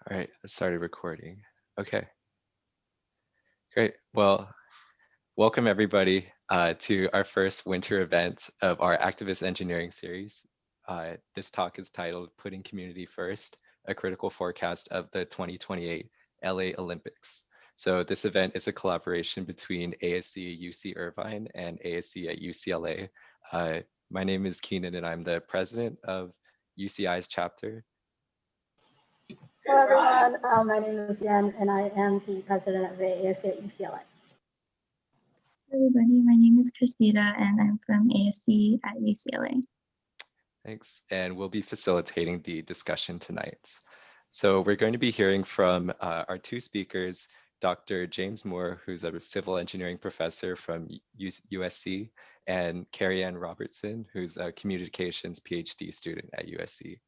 All right, I started recording. Okay, great. Well, welcome everybody to our first winter event of our activist engineering series. This talk is titled Putting Community First, a critical forecast of the 2028 LA Olympics. So this event is a collaboration between ASCE UC Irvine and ASCE at UCLA. My name is Keenan and I'm the president of UCI's chapter. Hello everyone, my name is Yen and I am the president of the ASCE at UCLA. Everybody, my name is Christina and I'm from ASCE at UCLA. Thanks, and we'll be facilitating the discussion tonight. So we're going to be hearing from our two speakers, Dr. James Moore, who's a civil engineering professor from USC, and Cerianne Robertson, who's a communications PhD student at USC,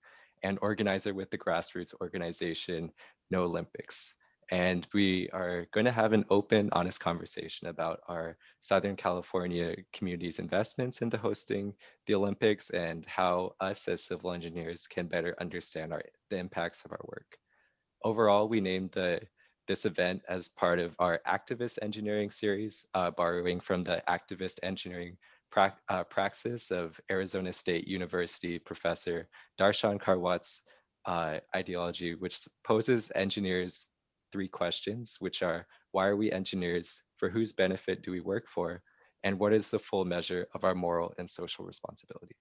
and organizer with the grassroots organization NOlympics. And we are going to have an open, honest conversation about our Southern California community's investments into hosting the Olympics and how us as civil engineers can better understand the impacts of our work. Overall, we named this event as part of our activist engineering series, borrowing from the activist engineering praxis of Arizona State University professor Darshan Karwat's ideology, which poses engineers three questions, which are: why are we engineers? For whose benefit do we work for? And what is the full measure of our moral and social responsibility?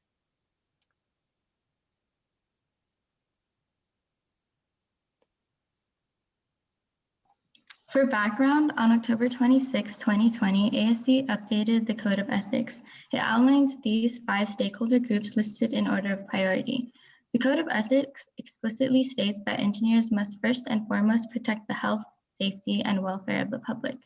For background, on October 26, 2020, ASCE updated the Code of Ethics. It outlines these 5 stakeholder groups listed in order of priority. The Code of Ethics explicitly states that engineers must first and foremost protect the health, safety, and welfare of the public.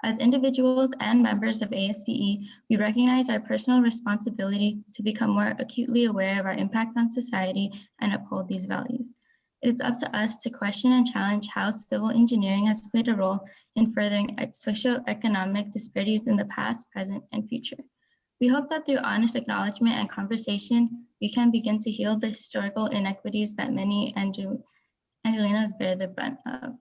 As individuals and members of ASCE, we recognize our personal responsibility to become more acutely aware of our impact on society and uphold these values. It is up to us to question and challenge how civil engineering has played a role in furthering socioeconomic disparities in the past, present, and future. We hope that through honest acknowledgement and conversation, we can begin to heal the historical inequities that many Angelenos bear the brunt of.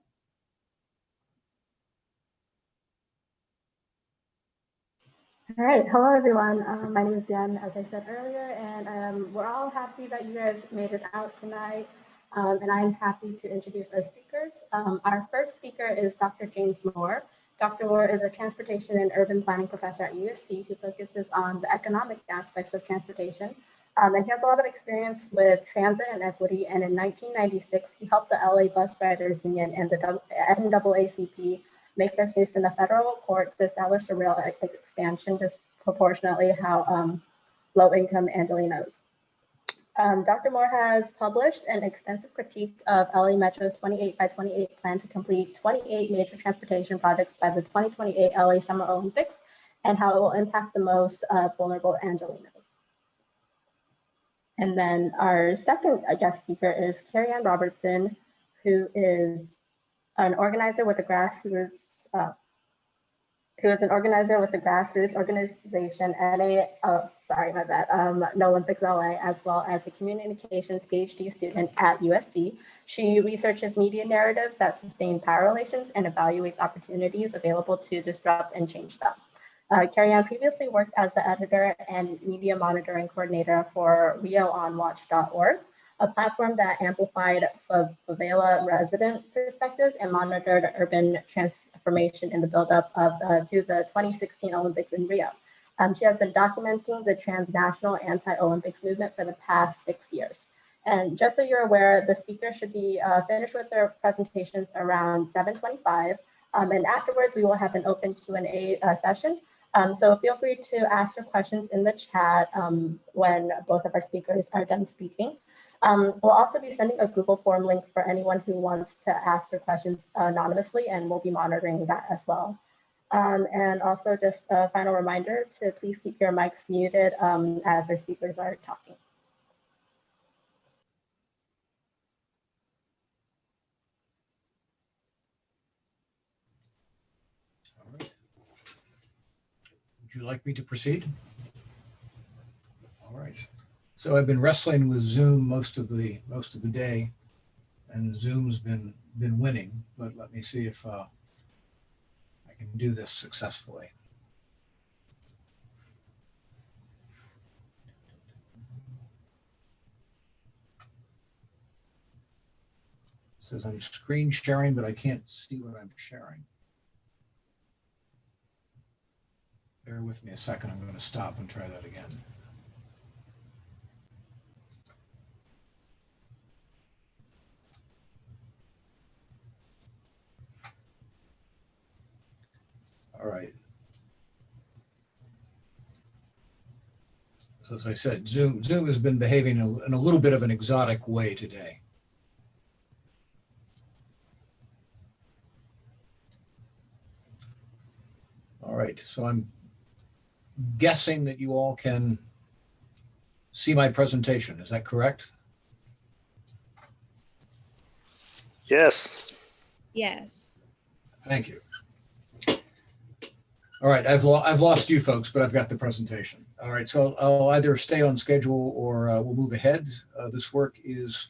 All right, hello everyone. My name is Yen, as I said earlier, and we're all happy that you guys made it out tonight. And I'm happy to introduce our speakers. Our first speaker is Dr. James Moore. Dr. Moore is a transportation and urban planning professor at USC who focuses on the economic aspects of transportation. And he has a lot of experience with transit and equity. And in 1996, he helped the LA Bus Riders Union and the NAACP make their case in the federal courts to establish a rail expansion disproportionately how low-income Angelenos. Dr. Moore has published an extensive critique of LA Metro's 28 by 28 plan to complete 28 major transportation projects by the 2028 LA Summer Olympics and how it will impact the most vulnerable Angelenos. And then our second guest speaker is Cerianne Robertson, who is an organizer with the grassroots organization NOlympics LA, as well as a communications PhD student at USC. She researches media narratives that sustain power relations and evaluates opportunities available to disrupt and change them. Cerianne previously worked as the editor and media monitoring coordinator for RioOnWatch.org, a platform that amplified favela resident perspectives and monitored urban transformation in the buildup to the 2016 Olympics in Rio. She has been documenting the transnational anti-Olympics movement for the past 6 years. And just so you're aware, the speakers should be finished with their presentations around 7:25. And afterwards, we will have an open Q&A session. So feel free to ask your questions in the chat when both of our speakers are done speaking. We'll also be sending a Google form link for anyone who wants to ask their questions anonymously, and we'll be monitoring that as well. And also just a final reminder to please keep your mics muted as our speakers are talking. All right. Would you like me to proceed? All right. So I've been wrestling with Zoom most of the day, and Zoom's been winning, but let me see if I can do this successfully. It says I'm screen sharing, but I can't see what I'm sharing. Bear with me a second. I'm going to stop and try that again. All right. So as I said, Zoom has been behaving in a little bit of an exotic way today. All right, so I'm guessing that you all can see my presentation. Is that correct? Yes. Yes. Thank you. All right, I've lost you folks, but I've got the presentation. All right, so I'll either stay on schedule or we'll move ahead. This work is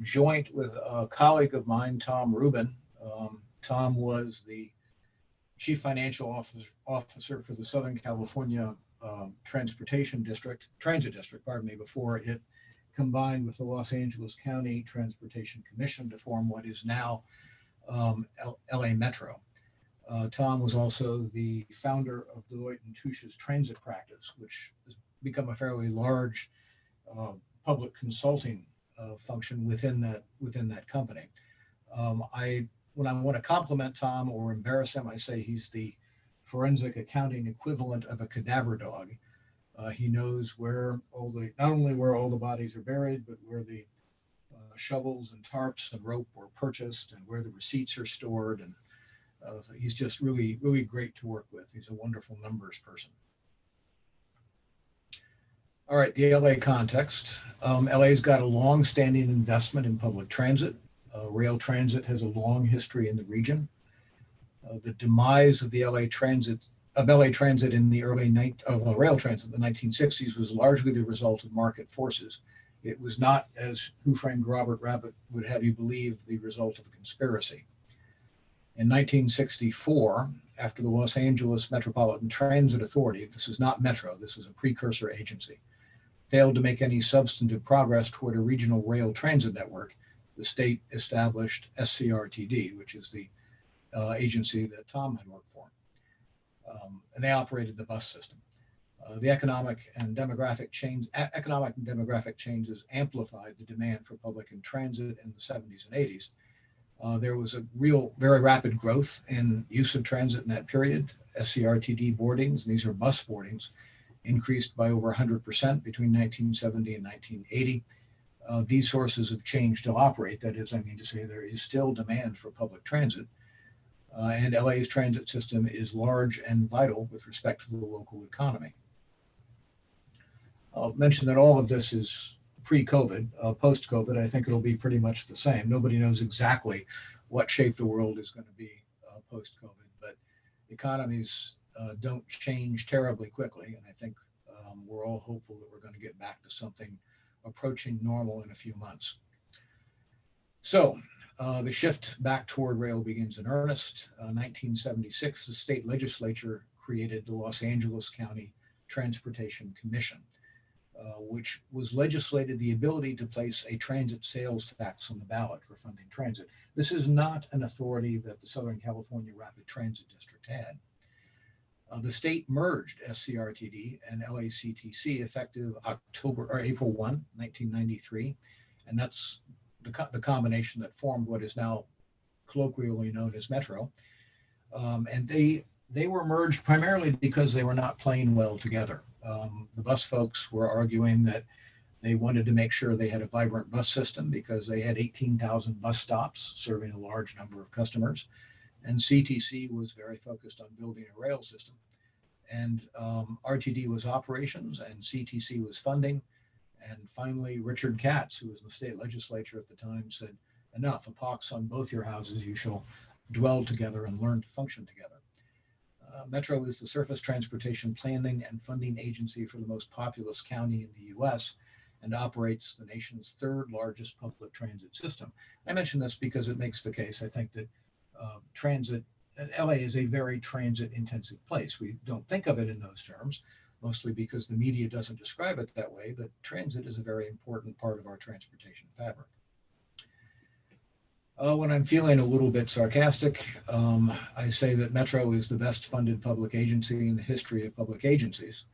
joint with a colleague of mine, Tom Rubin. Tom was the Chief Financial Officer for the Southern California Transit District, before it combined with the Los Angeles County Transportation Commission to form what is now LA Metro. Tom was also the founder of Deloitte & Touche's transit practice, which has become a fairly large public consulting function within that company. When I want to compliment Tom or embarrass him, I say he's the forensic accounting equivalent of a cadaver dog. He knows not only where all the bodies are buried, but where the shovels and tarps and rope were purchased and where the receipts are stored. And so he's just really, really great to work with. He's a wonderful numbers person. All right, the LA context. LA's got a long-standing investment in public transit. Rail transit has a long history in the region. The demise of the LA transit in the rail transit in the 1960s was largely the result of market forces. It was not, as Who Framed Robert Rabbit would have you believe, the result of a conspiracy. In 1964, after the Los Angeles Metropolitan Transit Authority, this is not Metro, this is a precursor agency, failed to make any substantive progress toward a regional rail transit network, the state established SCRTD, which is the agency that Tom had worked for. And they operated the bus system. The economic and demographic changes amplified the demand for public and transit in the 70s and 80s. There was a very rapid growth in use of transit in that period. SCRTD boardings, and these are bus boardings, increased by over 100% between 1970 and 1980. These sources of change still operate. That is, I mean to say there is still demand for public transit. And LA's transit system is large and vital with respect to the local economy. I'll mention that all of this is pre-COVID. Post-COVID, I think it'll be pretty much the same. Nobody knows exactly what shape the world is going to be post-COVID, but economies don't change terribly quickly. And I think we're all hopeful that we're going to get back to something approaching normal in a few months. So the shift back toward rail begins in earnest. 1976, the state legislature created the Los Angeles County Transportation Commission, which was legislated the ability to place a transit sales tax on the ballot for funding transit. This is not an authority that the Southern California Rapid Transit District had. The state merged SCRTD and LACTC effective April 1, 1993, and that's the combination that formed what is now colloquially known as Metro. And they were merged primarily because they were not playing well together. The bus folks were arguing that they wanted to make sure they had a vibrant bus system because they had 18,000 bus stops serving a large number of customers. And CTC was very focused on building a rail system. And RTD was operations and CTC was funding. And finally, Richard Katz, who was in the state legislature at the time, said, enough, a pox on both your houses, you shall dwell together and learn to function together. Metro is the surface transportation planning and funding agency for the most populous county in the US, and operates the nation's third largest public transit system. I mention this because it makes the case, I think, that LA is a very transit intensive place. We don't think of it in those terms, mostly because the media doesn't describe it that way, but transit is a very important part of our transportation fabric. When I'm feeling a little bit sarcastic, I say that Metro is the best funded public agency in the history of public agencies.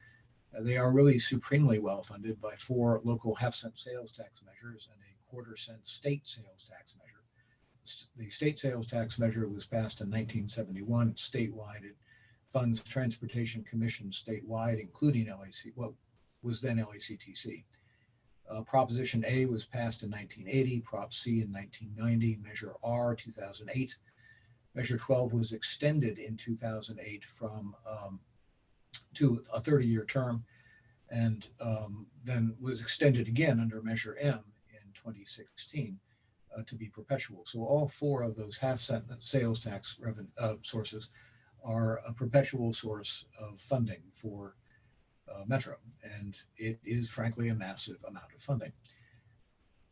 They are really supremely well funded by 4 local half-cent sales tax measures and a quarter-cent state sales tax measure. The state sales tax measure was passed in 1971. It's statewide. It funds transportation commissions statewide, including LAC, what was then LACTC. Proposition A was passed in 1980, Prop C in 1990, Measure R 2008. Measure 12 was extended in 2008 from to a 30-year term, and then was extended again under Measure M in 2016 to be perpetual. So all 4 of those half-cent sales tax sources are a perpetual source of funding for Metro, and it is frankly a massive amount of funding.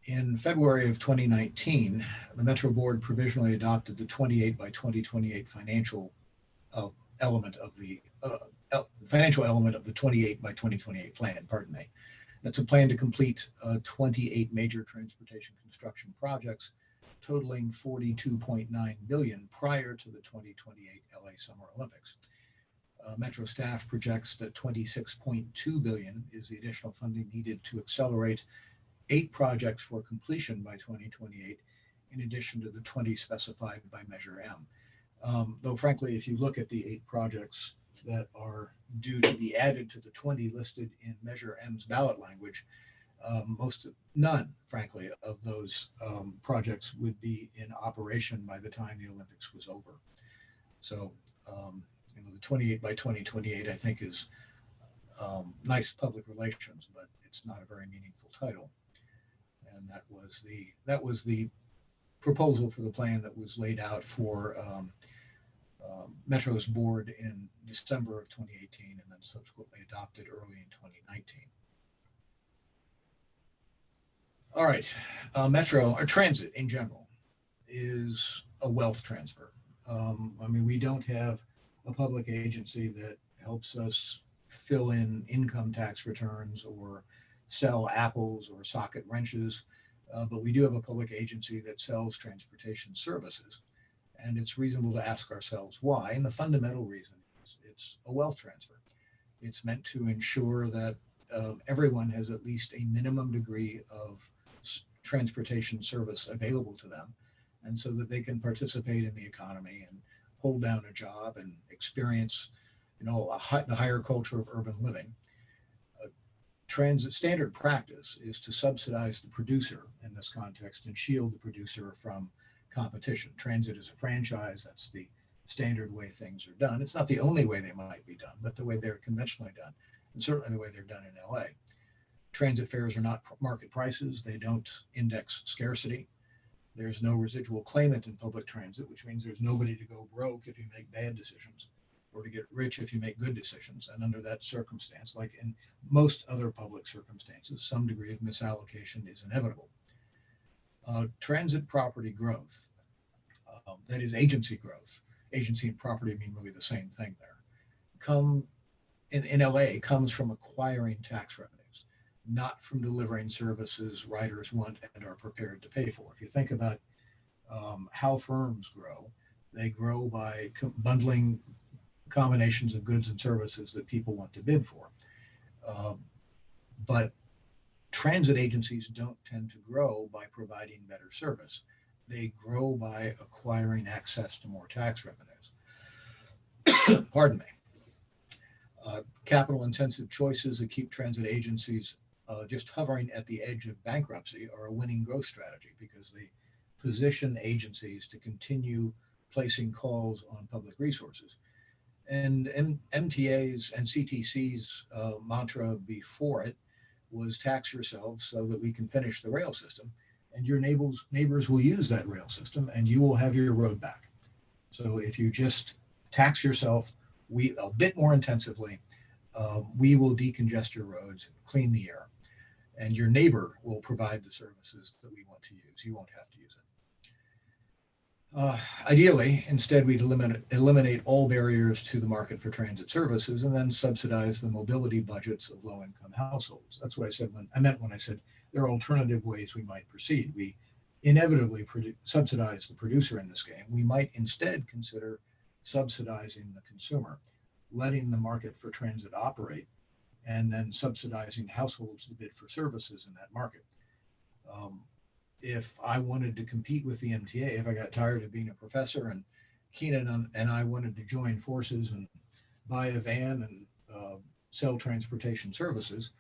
In February of 2019, the Metro Board provisionally adopted the 28 by 2028 financial element of the 28 by 2028 plan, pardon me. That's a plan to complete 28 major transportation construction projects totaling $42.9 billion prior to the 2028 LA Summer Olympics. Metro staff projects that $26.2 billion is the additional funding needed to accelerate 8 projects for completion by 2028, in addition to the 20 specified by Measure M. Though frankly, if you look at the 8 projects that are due to be added to the 20 listed in Measure M's ballot language, none, frankly, of those projects would be in operation by the time the Olympics was over. So, the 28 by 2028, I think, is nice public relations, but it's not a very meaningful title. And that was the proposal for the plan that was laid out for Metro's board in December of 2018, and then subsequently adopted early in 2019. All right, Metro, or transit in general, is a wealth transfer. We don't have a public agency that helps us fill in income tax returns or sell apples or socket wrenches, but we do have a public agency that sells transportation services. And it's reasonable to ask ourselves why. And the fundamental reason is it's a wealth transfer. It's meant to ensure that everyone has at least a minimum degree of transportation service available to them, and so that they can participate in the economy and hold down a job and experience, the higher culture of urban living. Transit standard practice is to subsidize the producer in this context and shield the producer from competition. Transit is a franchise. That's the standard way things are done. It's not the only way they might be done, but the way they're conventionally done, and certainly the way they're done in LA. Transit fares are not market prices. They don't index scarcity. There's no residual claimant in public transit, which means there's nobody to go broke if you make bad decisions, or to get rich if you make good decisions. And under that circumstance, like in most other public circumstances, some degree of misallocation is inevitable. Transit property growth, that is agency growth, agency and property mean really the same thing there, in LA comes from acquiring tax revenues, not from delivering services riders want and are prepared to pay for. If you think about how firms grow, they grow by bundling combinations of goods and services that people want to bid for. But transit agencies don't tend to grow by providing better service. They grow by acquiring access to more tax revenues. Pardon me. Capital intensive choices that keep transit agencies just hovering at the edge of bankruptcy are a winning growth strategy, because they position agencies to continue placing calls on public resources. And MTA's and CTC's mantra before it was tax yourselves so that we can finish the rail system, and your neighbors will use that rail system and you will have your road back. So if you just tax yourself a bit more intensively, we will decongest your roads, clean the air. and your neighbor will provide the services that we want to use. You won't have to use it. Ideally, instead, we'd eliminate all barriers to the market for transit services and then subsidize the mobility budgets of low-income households. That's what I meant when I said there are alternative ways we might proceed. We inevitably subsidize the producer in this game. We might instead consider subsidizing the consumer, letting the market for transit operate, and then subsidizing households to bid for services in that market. If I wanted to compete with the MTA, if I got tired of being a professor and Keenan and I wanted to join forces and buy a van and sell transportation services,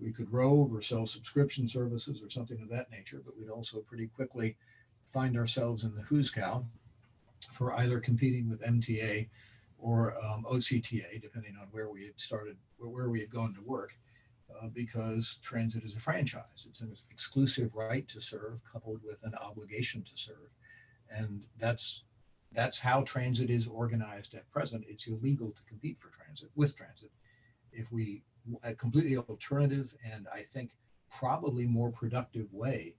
we could rove or sell subscription services or something of that nature, but we'd also pretty quickly find ourselves in the who's cow for either competing with MTA or OCTA, depending on where we had started, where we had gone to work. Because transit is a franchise. It's an exclusive right to serve coupled with an obligation to serve. And that's how transit is organized at present. It's illegal to compete with transit. If we, a completely alternative and I think probably more productive way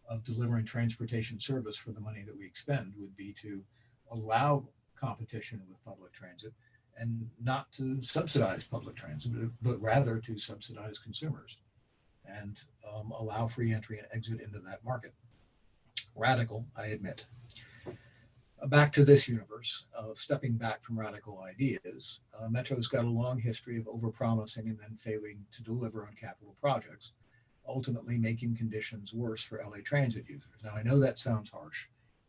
of delivering transportation service for the money that we expend would be to allow competition with public transit and not to subsidize public transit, but rather to subsidize consumers and allow free entry and exit into that market. Radical, I admit. Back to this universe, stepping back from radical ideas, Metro's got a long history of overpromising and then failing to deliver on capital projects, ultimately making conditions worse for LA Transit users. Now, I know that sounds harsh,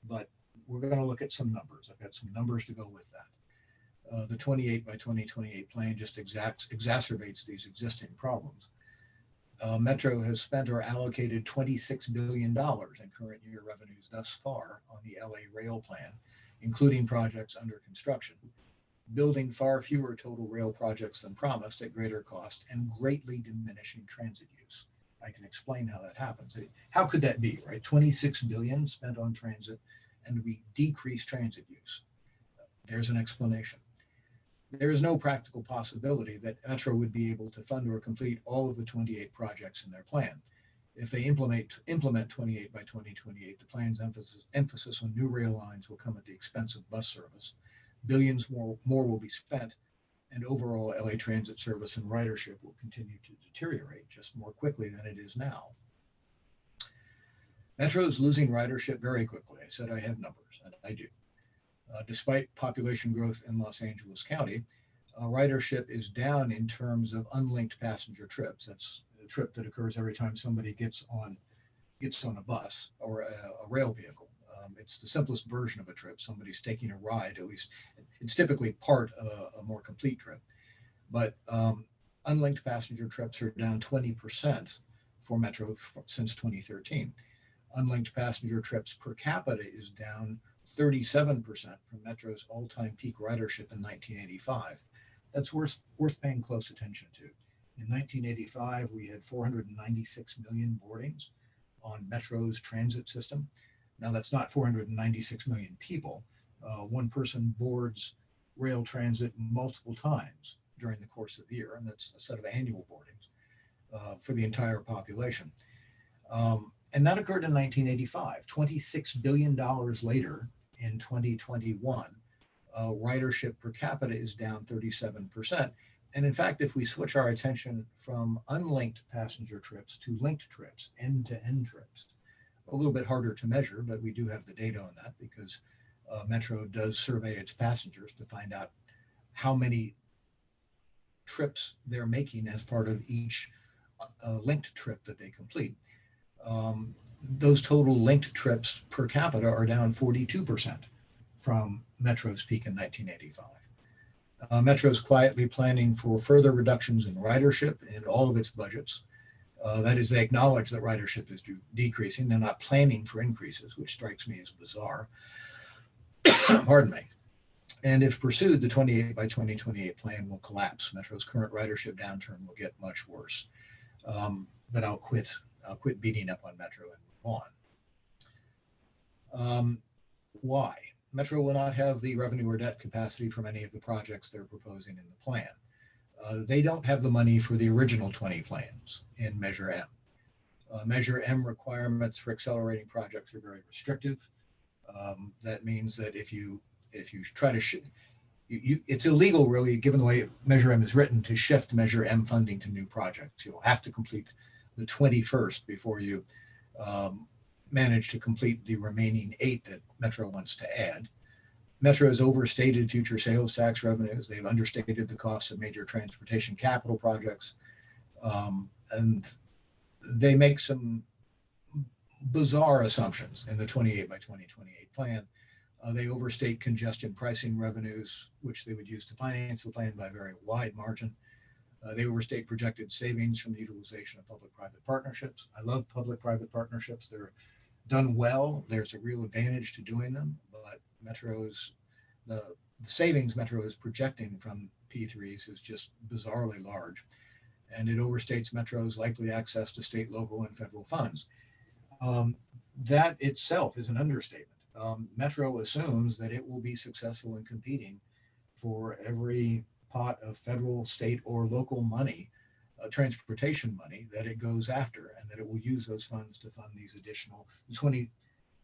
but we're going to look at some numbers. I've got some numbers to go with that. The 28 by 2028 plan just exacerbates these existing problems. Metro has spent or allocated $26 billion in current year revenues thus far on the LA rail plan, including projects under construction, building far fewer total rail projects than promised at greater cost and greatly diminishing transit use. I can explain how that happens. How could that be, right? 26 billion spent on transit and we decrease transit use. There's an explanation. There is no practical possibility that Metro would be able to fund or complete all of the 28 projects in their plan. If they implement 28 by 2028, the plan's emphasis on new rail lines will come at the expense of bus service. Billions more will be spent, and overall LA Transit service and ridership will continue to deteriorate just more quickly than it is now. Metro is losing ridership very quickly. I said I have numbers, and I do. Despite population growth in Los Angeles County, ridership is down in terms of unlinked passenger trips. That's a trip that occurs every time somebody gets on a bus or a rail vehicle. It's the simplest version of a trip. Somebody's taking a ride, at least it's typically part of a more complete trip. But unlinked passenger trips are down 20% for Metro since 2013. Unlinked passenger trips per capita is down 37% from Metro's all-time peak ridership in 1985. That's worth paying close attention to. In 1985, we had 496 million boardings on Metro's transit system. Now that's not 496 million people. One person boards rail transit multiple times during the course of the year, and that's a set of annual boardings for the entire population. And that occurred in 1985. $26 billion later, in 2021, ridership per capita is down 37%. And in fact, if we switch our attention from unlinked passenger trips to linked trips, end-to-end trips, a little bit harder to measure, but we do have the data on that because Metro does survey its passengers to find out how many trips they're making as part of each linked trip that they complete. Those total linked trips per capita are down 42% from Metro's peak in 1985. Metro's quietly planning for further reductions in ridership in all of its budgets. That is, they acknowledge that ridership is decreasing. They're not planning for increases, which strikes me as bizarre. Pardon me. And if pursued, the 28 by 2028 plan will collapse. Metro's current ridership downturn will get much worse. But I'll quit beating up on Metro and move on. Why? Metro will not have the revenue or debt capacity from any of the projects they're proposing in the plan. They don't have the money for the original 20 plans in Measure M. Measure M requirements for accelerating projects are very restrictive. That means that if you try to, it's illegal really, given the way Measure M is written, to shift Measure M funding to new projects. You'll have to complete the 21st before you manage to complete the remaining 8 that Metro wants to add. Metro has overstated future sales tax revenues. They've understated the costs of major transportation capital projects. And they make some bizarre assumptions in the 28 by 2028 plan. They overstate congestion pricing revenues, which they would use to finance the plan by a very wide margin. They overstate projected savings from the utilization of public-private partnerships. I love public-private partnerships. They're done well. There's a real advantage to doing them, but the savings Metro is projecting from P3s is just bizarrely large, and it overstates Metro's likely access to state, local, and federal funds. That itself is an understatement. Metro assumes that it will be successful in competing for every pot of federal, state, or local money, transportation money that it goes after, and that it will use those funds to fund these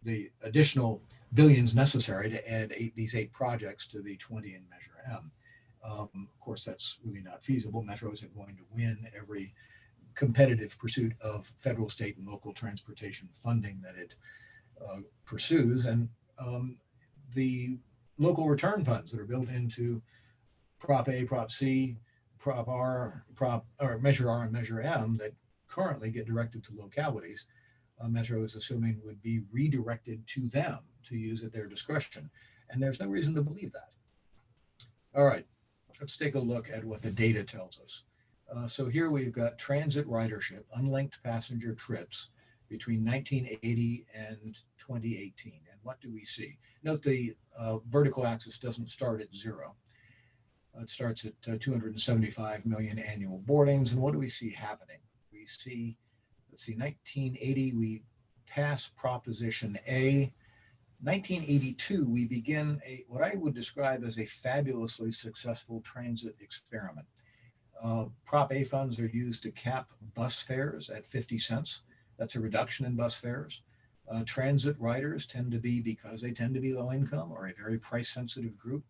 the additional billions necessary to add these 8 projects to the 20 in Measure M. Of course, that's really not feasible. Metro isn't going to win every competitive pursuit of federal, state, and local transportation funding that it pursues. And the local return funds that are built into Prop A, Prop C, Prop R, or Measure R and Measure M that currently get directed to localities, Metro is assuming would be redirected to them to use at their discretion. And there's no reason to believe that. All right, let's take a look at what the data tells us. So here we've got transit ridership, unlinked passenger trips between 1980 and 2018. And what do we see? Note the vertical axis doesn't start at 0. It starts at 275 million annual boardings. And what do we see happening? We see, let's see, 1980, we pass Proposition A. 1982, we begin what I would describe as a fabulously successful transit experiment. Prop A funds are used to cap bus fares at 50 cents. That's a reduction in bus fares. Transit riders tend to be, because they tend to be low income or a very price sensitive group,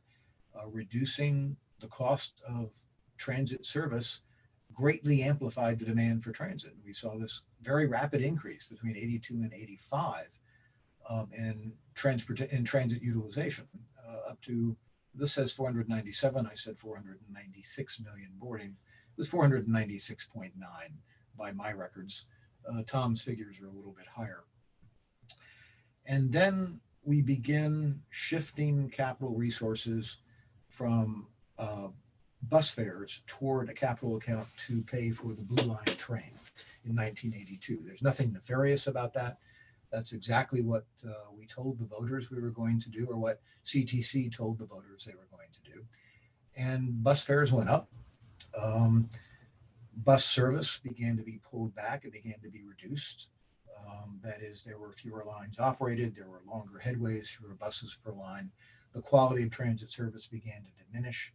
reducing the cost of transit service greatly amplified the demand for transit. We saw this very rapid increase between 82 and 85 in transit utilization, up to, this says 497, I said 496 million boarding. It was 496.9 by my records. Tom's figures are a little bit higher. And then we begin shifting capital resources from bus fares toward a capital account to pay for the Blue Line train in 1982. There's nothing nefarious about that. That's exactly what we told the voters we were going to do, or what CTC told the voters they were going to do. And bus fares went up. Bus service began to be pulled back. It began to be reduced. That is, there were fewer lines operated. There were longer headways, fewer buses per line. The quality of transit service began to diminish.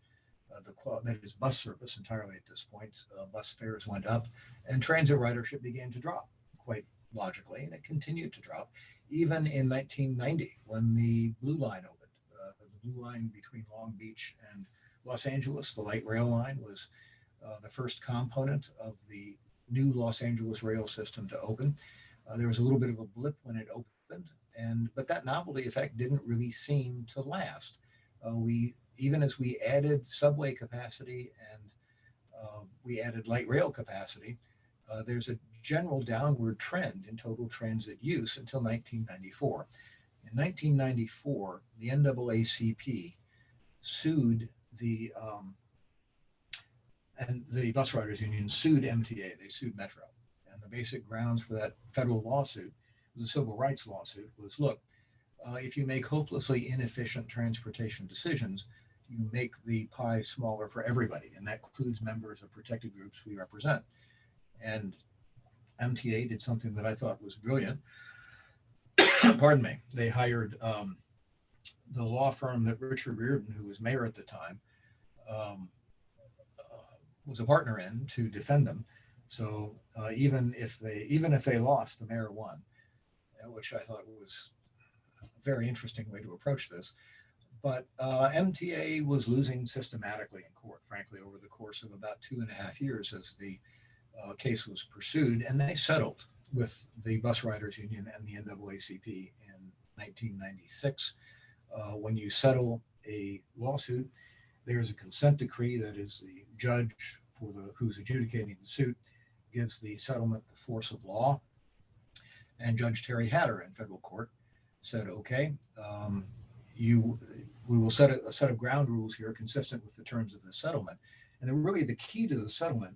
That is, bus service entirely at this point. Bus fares went up, and transit ridership began to drop quite logically, and it continued to drop even in 1990 when the Blue Line opened. The Blue Line between Long Beach and Los Angeles, the light rail line, was the first component of the new Los Angeles rail system to open. There was a little bit of a blip when it opened, but that novelty effect didn't really seem to last. Even as we added subway capacity and we added light rail capacity, there's a general downward trend in total transit use until 1994. In 1994, the NAACP sued and the bus riders union sued MTA. They sued Metro. And the basic grounds for that federal lawsuit, the civil rights lawsuit, was, look, if you make hopelessly inefficient transportation decisions, you make the pie smaller for everybody. And that includes members of protected groups we represent. And MTA did something that I thought was brilliant. Pardon me. They hired the law firm that Richard Reardon, who was mayor at the time, was a partner in, to defend them, So even if they lost, the mayor won, which I thought was a very interesting way to approach this. But MTA was losing systematically in court, frankly, over the course of about 2.5 years as the case was pursued, and they settled with the bus riders union and the NAACP in 1996. When you settle a lawsuit, there's a consent decree that is the judge who's adjudicating the suit gives the settlement the force of law. And Judge Terry Hatter in federal court said, okay, we will set a set of ground rules here consistent with the terms of the settlement. And really the key to the settlement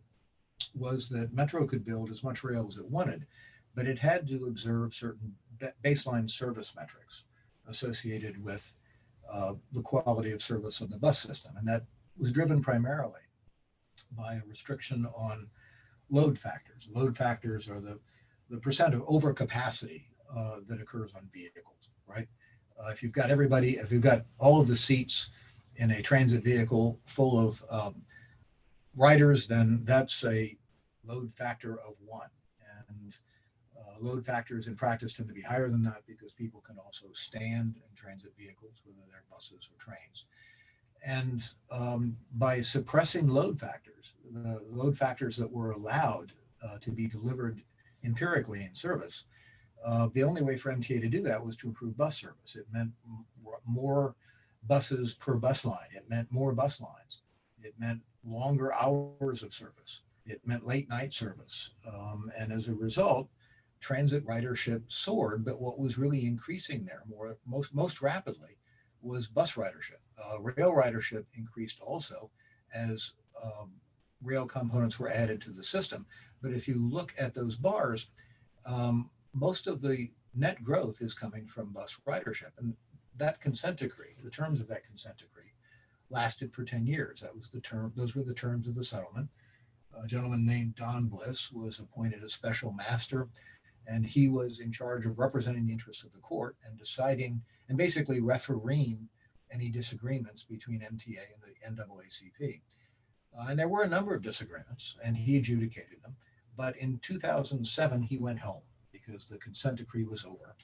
was that Metro could build as much rail as it wanted, but it had to observe certain baseline service metrics associated with the quality of service of the bus system. And that was driven primarily by a restriction on load factors. Load factors are the percent of overcapacity that occurs on vehicles, right? If you've got all of the seats in a transit vehicle full of riders, then that's a load factor of 1. And load factors in practice tend to be higher than that because people can also stand in transit vehicles, whether they're buses or trains. And by suppressing load factors, the load factors that were allowed to be delivered empirically in service, the only way for MTA to do that was to improve bus service. It meant more buses per bus line. It meant more bus lines. It meant longer hours of service. It meant late night service. And as a result, transit ridership soared, but what was really increasing there most rapidly was bus ridership. Rail ridership increased also as rail components were added to the system. But if you look at those bars, most of the net growth is coming from bus ridership. And that consent decree, the terms of that consent decree, lasted for 10 years. Those were the terms of the settlement. A gentleman named Don Bliss was appointed a special master, and he was in charge of representing the interests of the court and deciding and basically refereeing any disagreements between MTA and the NAACP. And there were a number of disagreements, and he adjudicated them. But in 2007, he went home because the consent decree was over.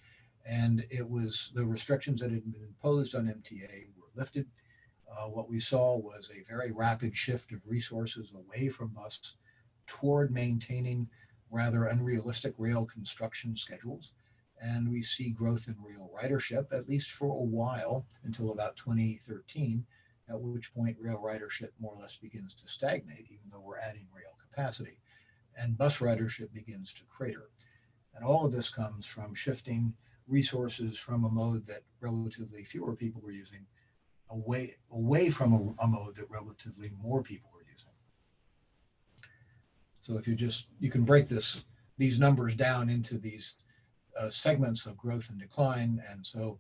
And it was the restrictions that had been imposed on MTA were lifted. What we saw was a very rapid shift of resources away from bus toward maintaining rather unrealistic rail construction schedules. And we see growth in rail ridership, at least for a while, until about 2013, at which point rail ridership more or less begins to stagnate, even though we're adding rail capacity. And bus ridership begins to crater. And all of this comes from shifting resources from a mode that relatively fewer people were using away from a mode that relatively more people were using. So if you can break these numbers down into these segments of growth and decline. And so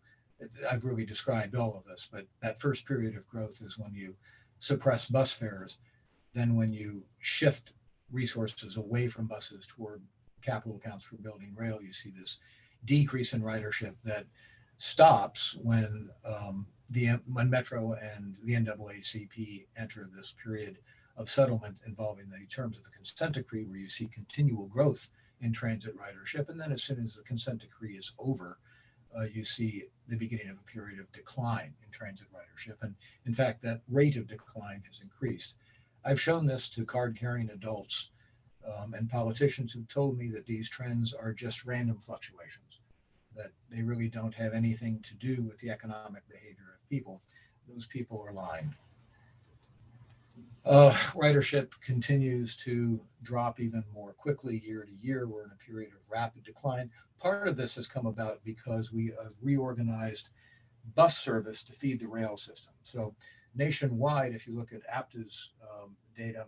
I've really described all of this, but that first period of growth is when you suppress bus fares. Then when you shift resources away from buses toward capital accounts for building rail, you see this decrease in ridership that stops when Metro and the NAACP enter this period of settlement involving the terms of the consent decree, where you see continual growth in transit ridership. And then as soon as the consent decree is over, you see the beginning of a period of decline in transit ridership. And in fact, that rate of decline has increased. I've shown this to card-carrying adults and politicians who told me that these trends are just random fluctuations, that they really don't have anything to do with the economic behavior of people. Those people are lying. Ridership continues to drop even more quickly year to year. We're in a period of rapid decline. Part of this has come about because we have reorganized bus service to feed the rail system. So nationwide, if you look at APTA's data,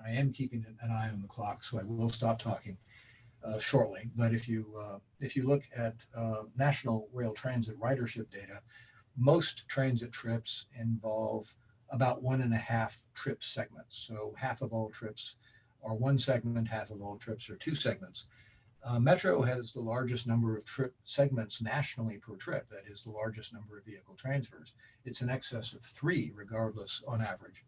I am keeping an eye on the clock, so I will stop talking shortly. But if you look at national rail transit ridership data, most transit trips involve about 1.5 trip segments. So half of all trips are one segment, half of all trips are two segments. Metro has the largest number of trip segments nationally per trip. That is the largest number of vehicle transfers. It's in excess of 3, regardless, on average.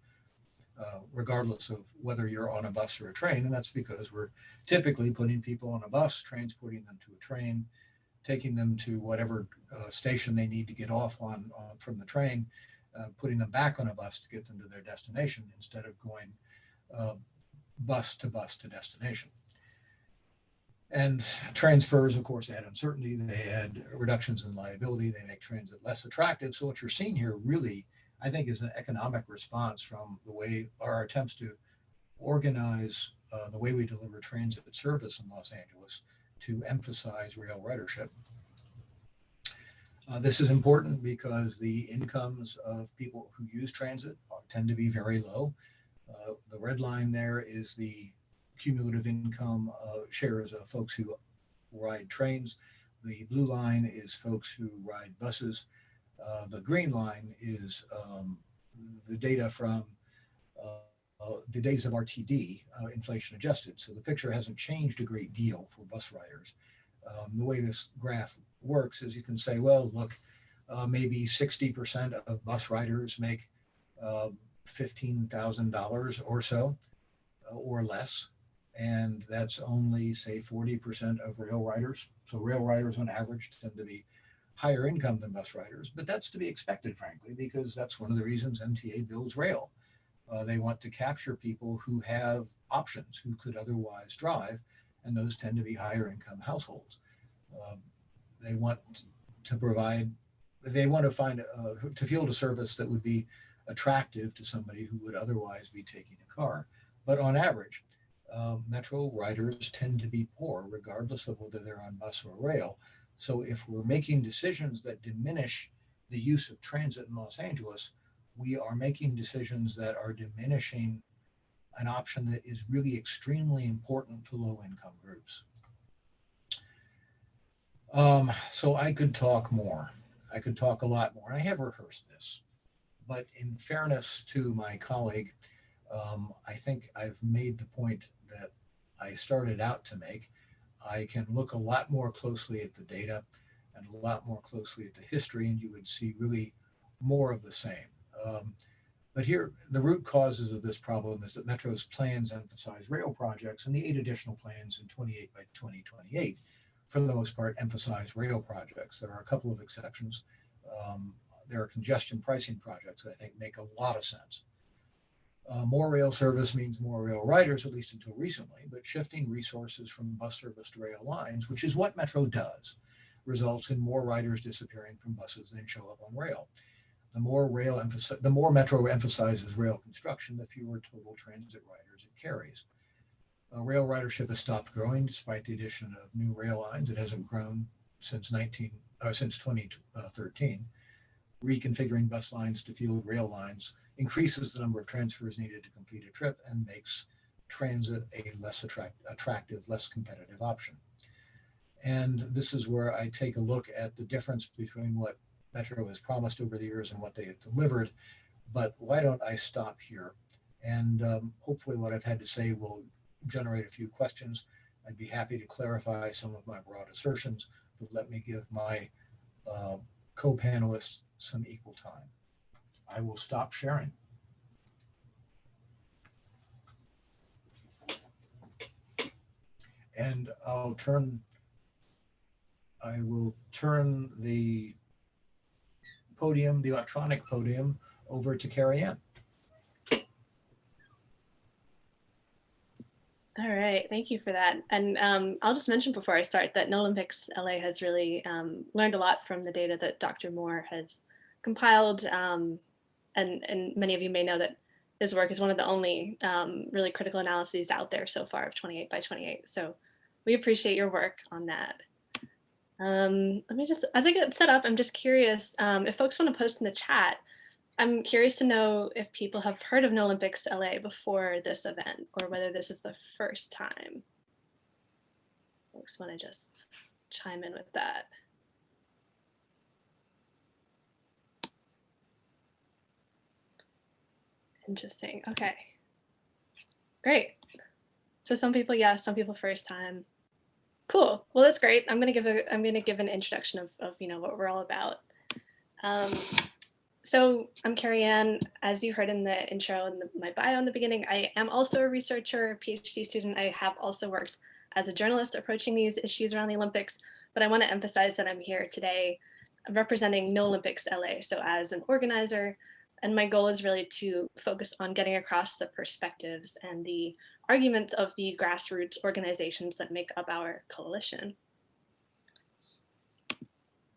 regardless of whether you're on a bus or a train. And that's because we're typically putting people on a bus, transporting them to a train, taking them to whatever station they need to get off on from the train, putting them back on a bus to get them to their destination instead of going bus to destination. And transfers, of course, add uncertainty. They add reductions in liability. They make transit less attractive. So what you're seeing here really, I think, is an economic response from the way our attempts to organize the way we deliver transit service in Los Angeles to emphasize rail ridership. This is important because the incomes of people who use transit tend to be very low. The red line there is the cumulative income shares of folks who ride trains. The blue line is folks who ride buses. The green line is the data from the days of RTD, inflation adjusted. So the picture hasn't changed a great deal for bus riders. The way this graph works is you can say, well, look, maybe 60% of bus riders make $15,000 or so or less. And that's only, say, 40% of rail riders. So rail riders on average tend to be higher income than bus riders, but that's to be expected, frankly, because that's one of the reasons MTA builds rail. They want to capture people who have options, who could otherwise drive, and those tend to be higher income households. They want to find, to field a service that would be attractive to somebody who would otherwise be taking a car. But on average, Metro riders tend to be poor, regardless of whether they're on bus or rail. So if we're making decisions that diminish the use of transit in Los Angeles, we are making decisions that are diminishing an option that is really extremely important to low-income groups. So I could talk more. I could talk a lot more. I have rehearsed this, but in fairness to my colleague, I think I've made the point that I started out to make. I can look a lot more closely at the data and a lot more closely at the history, and you would see really more of the same. But here, the root causes of this problem is that Metro's plans emphasize rail projects, and the 8 additional plans in 28 by 2028, for the most part, emphasize rail projects. There are a couple of exceptions. There are congestion pricing projects that I think make a lot of sense. More rail service means more rail riders, at least until recently, but shifting resources from bus service to rail lines, which is what Metro does, results in more riders disappearing from buses than show up on rail. The more Metro emphasizes rail construction, the fewer total transit riders it carries. Rail ridership has stopped growing despite the addition of new rail lines. It hasn't grown since 2013. Reconfiguring bus lines to field rail lines increases the number of transfers needed to complete a trip and makes transit a less attractive, less competitive option. And this is where I take a look at the difference between what Metro has promised over the years and what they have delivered. But why don't I stop here? And hopefully what I've had to say will generate a few questions. I'd be happy to clarify some of my broad assertions, but let me give my co-panelists some equal time. I will stop sharing. And I will turn the podium, the electronic podium, over to Cerianne. All right, thank you for that. And I'll just mention before I start that NOlympics LA has really learned a lot from the data that Dr. Moore has compiled. And many of you may know that his work is one of the only really critical analyses out there so far of 28 by 28. So we appreciate your work on that. Let me just, as I get set up, I'm just curious if folks want to post in the chat. I'm curious to know if people have heard of NOlympics LA before this event, or whether this is the first time. Folks want to just chime in with that. Interesting. Okay. Great. So some people yes, some people first time. Cool. Well, that's great. I'm gonna give an introduction of what we're all about. So I'm Cerianne. As you heard in the intro and my bio in the beginning, I am also a researcher, a PhD student. I have also worked as a journalist approaching these issues around the Olympics, but I want to emphasize that I'm here today representing NOlympics LA, so as an organizer, and my goal is really to focus on getting across the perspectives and the arguments of the grassroots organizations that make up our coalition.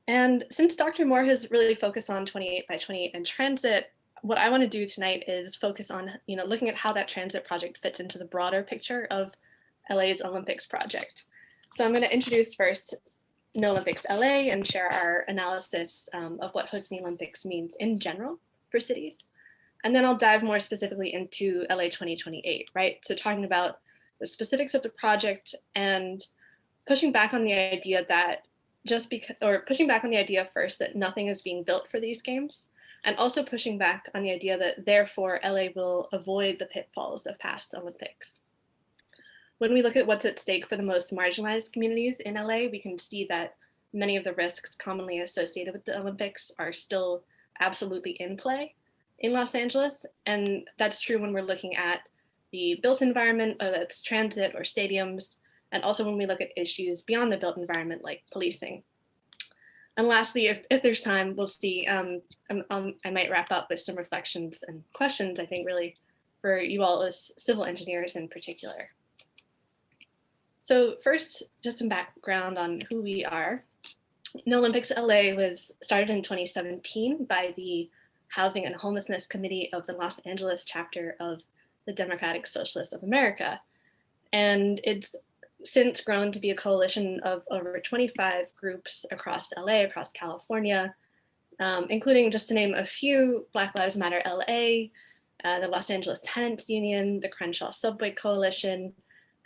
And since Dr. Moore has really focused on 28 by 28 and transit, what I want to do tonight is focus on, looking at how that transit project fits into the broader picture of LA's Olympics project. So I'm going to introduce first NOlympics LA and share our analysis of what hosting the Olympics means in general for cities. And then I'll dive more specifically into LA 2028, right? So talking about the specifics of the project and pushing back on the idea that pushing back on the idea first that nothing is being built for these games, and also pushing back on the idea that therefore LA will avoid the pitfalls of past Olympics. When we look at what's at stake for the most marginalized communities in LA, we can see that many of the risks commonly associated with the Olympics are still absolutely in play in Los Angeles. And that's true when we're looking at the built environment, whether it's transit or stadiums, and also when we look at issues beyond the built environment like policing. And lastly, if there's time, we'll see, I might wrap up with some reflections and questions, I think really for you all as civil engineers in particular. So first, just some background on who we are. NOlympics LA was started in 2017 by the Housing and Homelessness Committee of the Los Angeles chapter of the Democratic Socialists of America. And it's since grown to be a coalition of over 25 groups across LA, across California, including, just to name a few, Black Lives Matter LA, the Los Angeles Tenants Union, the Crenshaw Subway Coalition,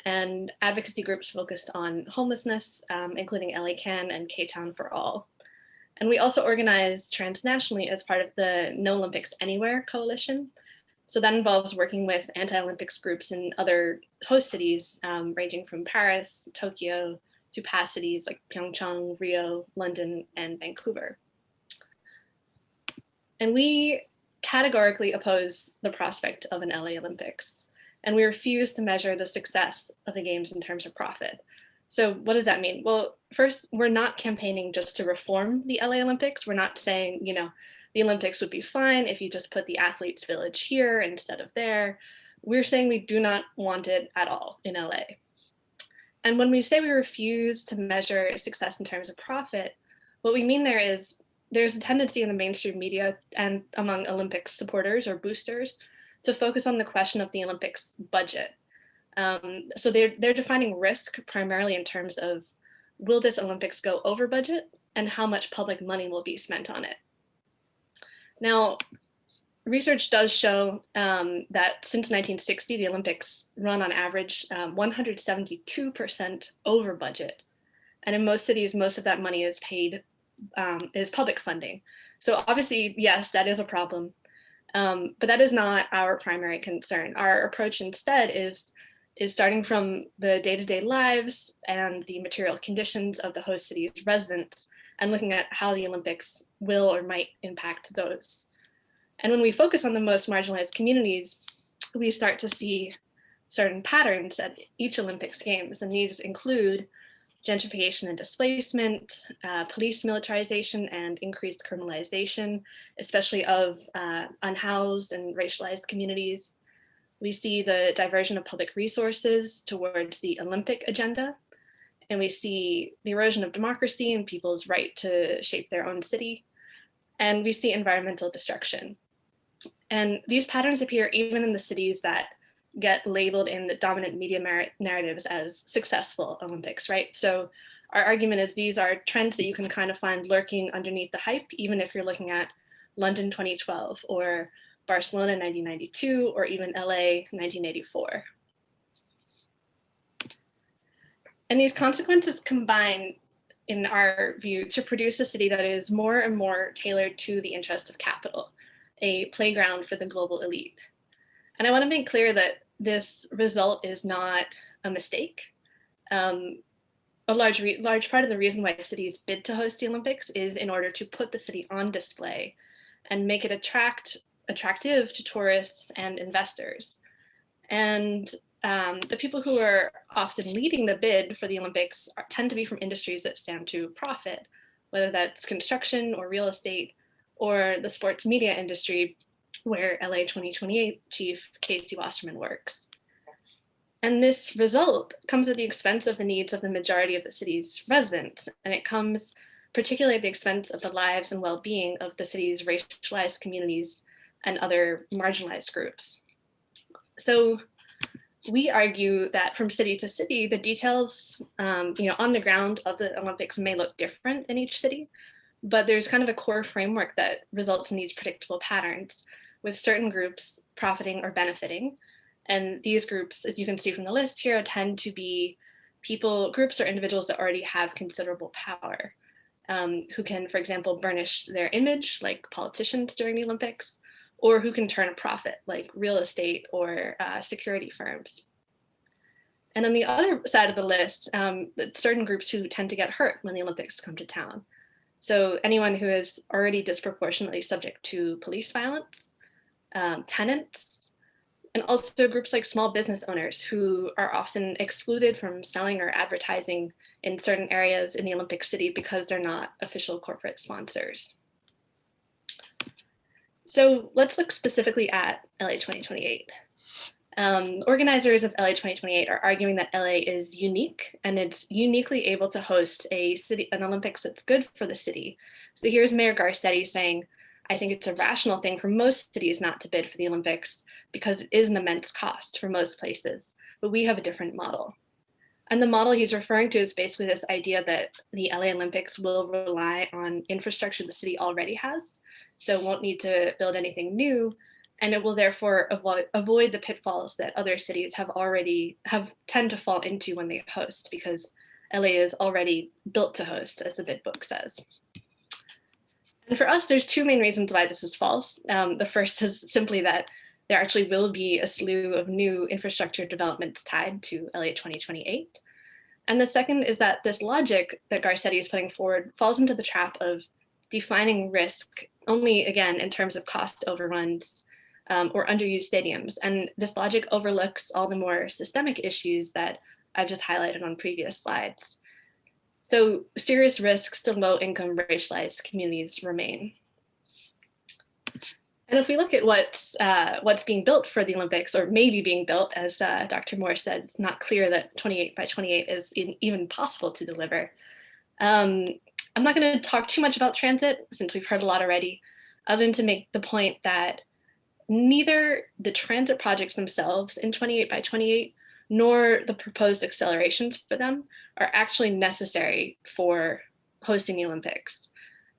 and advocacy groups focused on homelessness, including LA Can and K-Town for All. And we also organize transnationally as part of the NOlympics Anywhere coalition. So that involves working with anti-Olympics groups in other host cities, ranging from Paris, Tokyo, to past cities like Pyeongchang, Rio, London, and Vancouver. And we categorically oppose the prospect of an LA Olympics, and we refuse to measure the success of the games in terms of profit. So what does that mean? Well, first, we're not campaigning just to reform the LA Olympics. We're not saying, the Olympics would be fine if you just put the athletes' village here instead of there. We're saying we do not want it at all in LA. And when we say we refuse to measure success in terms of profit, what we mean there is there's a tendency in the mainstream media and among Olympics supporters or boosters to focus on the question of the Olympics budget. So they're defining risk primarily in terms of, will this Olympics go over budget and how much public money will be spent on it? Now, research does show that since 1960, the Olympics run on average 172% over budget. And in most cities, most of that money is paid, is public funding. So obviously, yes, that is a problem, but that is not our primary concern. Our approach instead is starting from the day-to-day lives and the material conditions of the host city's residents and looking at how the Olympics will or might impact those. And when we focus on the most marginalized communities, we start to see certain patterns at each Olympics Games, and these include gentrification and displacement, police militarization and increased criminalization, especially of unhoused and racialized communities. We see the diversion of public resources towards the Olympic agenda, and we see the erosion of democracy and people's right to shape their own city, and we see environmental destruction. And these patterns appear even in the cities that get labeled in the dominant media narratives as successful Olympics, right? So our argument is these are trends that you can kind of find lurking underneath the hype, even if you're looking at London 2012 or Barcelona 1992, or even LA 1984. And these consequences combine, in our view, to produce a city that is more and more tailored to the interest of capital, a playground for the global elite. And I want to make clear that this result is not a mistake. A large part of the reason why cities bid to host the Olympics is in order to put the city on display and make it attractive to tourists and investors. And the people who are often leading the bid for the Olympics tend to be from industries that stand to profit, whether that's construction or real estate or the sports media industry, where LA 2028 chief Casey Wasserman works. And this result comes at the expense of the needs of the majority of the city's residents, and it comes particularly at the expense of the lives and well-being of the city's racialized communities and other marginalized groups. So we argue that from city to city, the details on the ground of the Olympics may look different in each city, but there's kind of a core framework that results in these predictable patterns, with certain groups profiting or benefiting. And these groups, as you can see from the list here, tend to be groups or individuals that already have considerable power, who can, for example, burnish their image, like politicians during the Olympics, or who can turn a profit, like real estate or security firms. And on the other side of the list, certain groups who tend to get hurt when the Olympics come to town. So anyone who is already disproportionately subject to police violence, tenants, and also groups like small business owners who are often excluded from selling or advertising in certain areas in the Olympic City because they're not official corporate sponsors. So let's look specifically at LA 2028. Organizers of LA 2028 are arguing that LA is unique, and it's uniquely able to host an Olympics that's good for the city. So here's Mayor Garcetti saying, "I think it's a rational thing for most cities not to bid for the Olympics because it is an immense cost for most places, but we have a different model." And the model he's referring to is basically this idea that the LA Olympics will rely on infrastructure the city already has, so it won't need to build anything new, and it will therefore avoid the pitfalls that other cities tend to fall into when they host, because LA is already built to host, as the bid book says. And for us, there's two main reasons why this is false. The first is simply that there actually will be a slew of new infrastructure developments tied to LA 2028. And the second is that this logic that Garcetti is putting forward falls into the trap of defining risk only, again, in terms of cost overruns or underused stadiums. And this logic overlooks all the more systemic issues that I've just highlighted on previous slides. So serious risks to low-income racialized communities remain. And if we look at what's being built for the Olympics, or maybe being built, as Dr. Moore said, it's not clear that 28 by 28 is even possible to deliver. I'm not going to talk too much about transit, since we've heard a lot already, other than to make the point that neither the transit projects themselves in 28 by 28 nor the proposed accelerations for them are actually necessary for hosting the Olympics.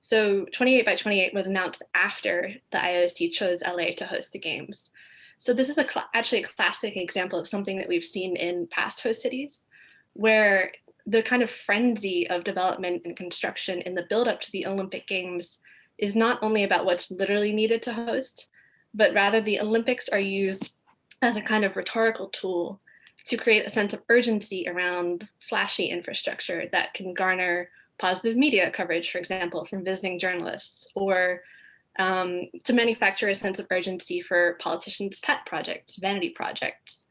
So 28 by 28 was announced after the IOC chose LA to host the games. So this is actually a classic example of something that we've seen in past host cities, where the kind of frenzy of development and construction in the buildup to the Olympic Games is not only about what's literally needed to host, but rather the Olympics are used as a kind of rhetorical tool to create a sense of urgency around flashy infrastructure that can garner positive media coverage, for example, from visiting journalists, or to manufacture a sense of urgency for politicians' pet projects, vanity projects.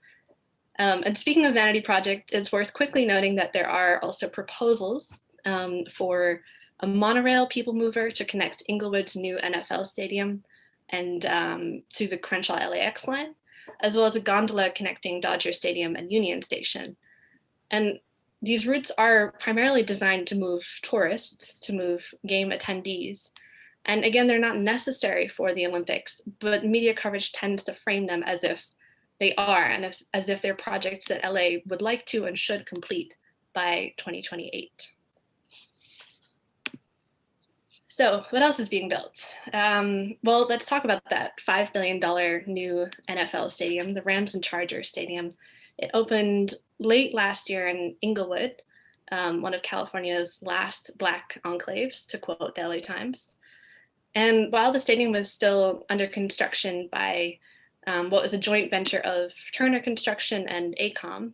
And speaking of vanity project, it's worth quickly noting that there are also proposals for a monorail people mover to connect Inglewood's new NFL stadium and to the Crenshaw LAX line, as well as a gondola connecting Dodger Stadium and Union Station. And these routes are primarily designed to move tourists, to move game attendees. And again, they're not necessary for the Olympics, but media coverage tends to frame them as if they are, and as if they're projects that LA would like to and should complete by 2028. So what else is being built? Well, let's talk about that $5 billion new NFL stadium, the Rams and Chargers Stadium. It opened late last year in Inglewood, one of California's last Black enclaves, to quote the LA Times. And while the stadium was still under construction by what was a joint venture of Turner Construction and AECOM,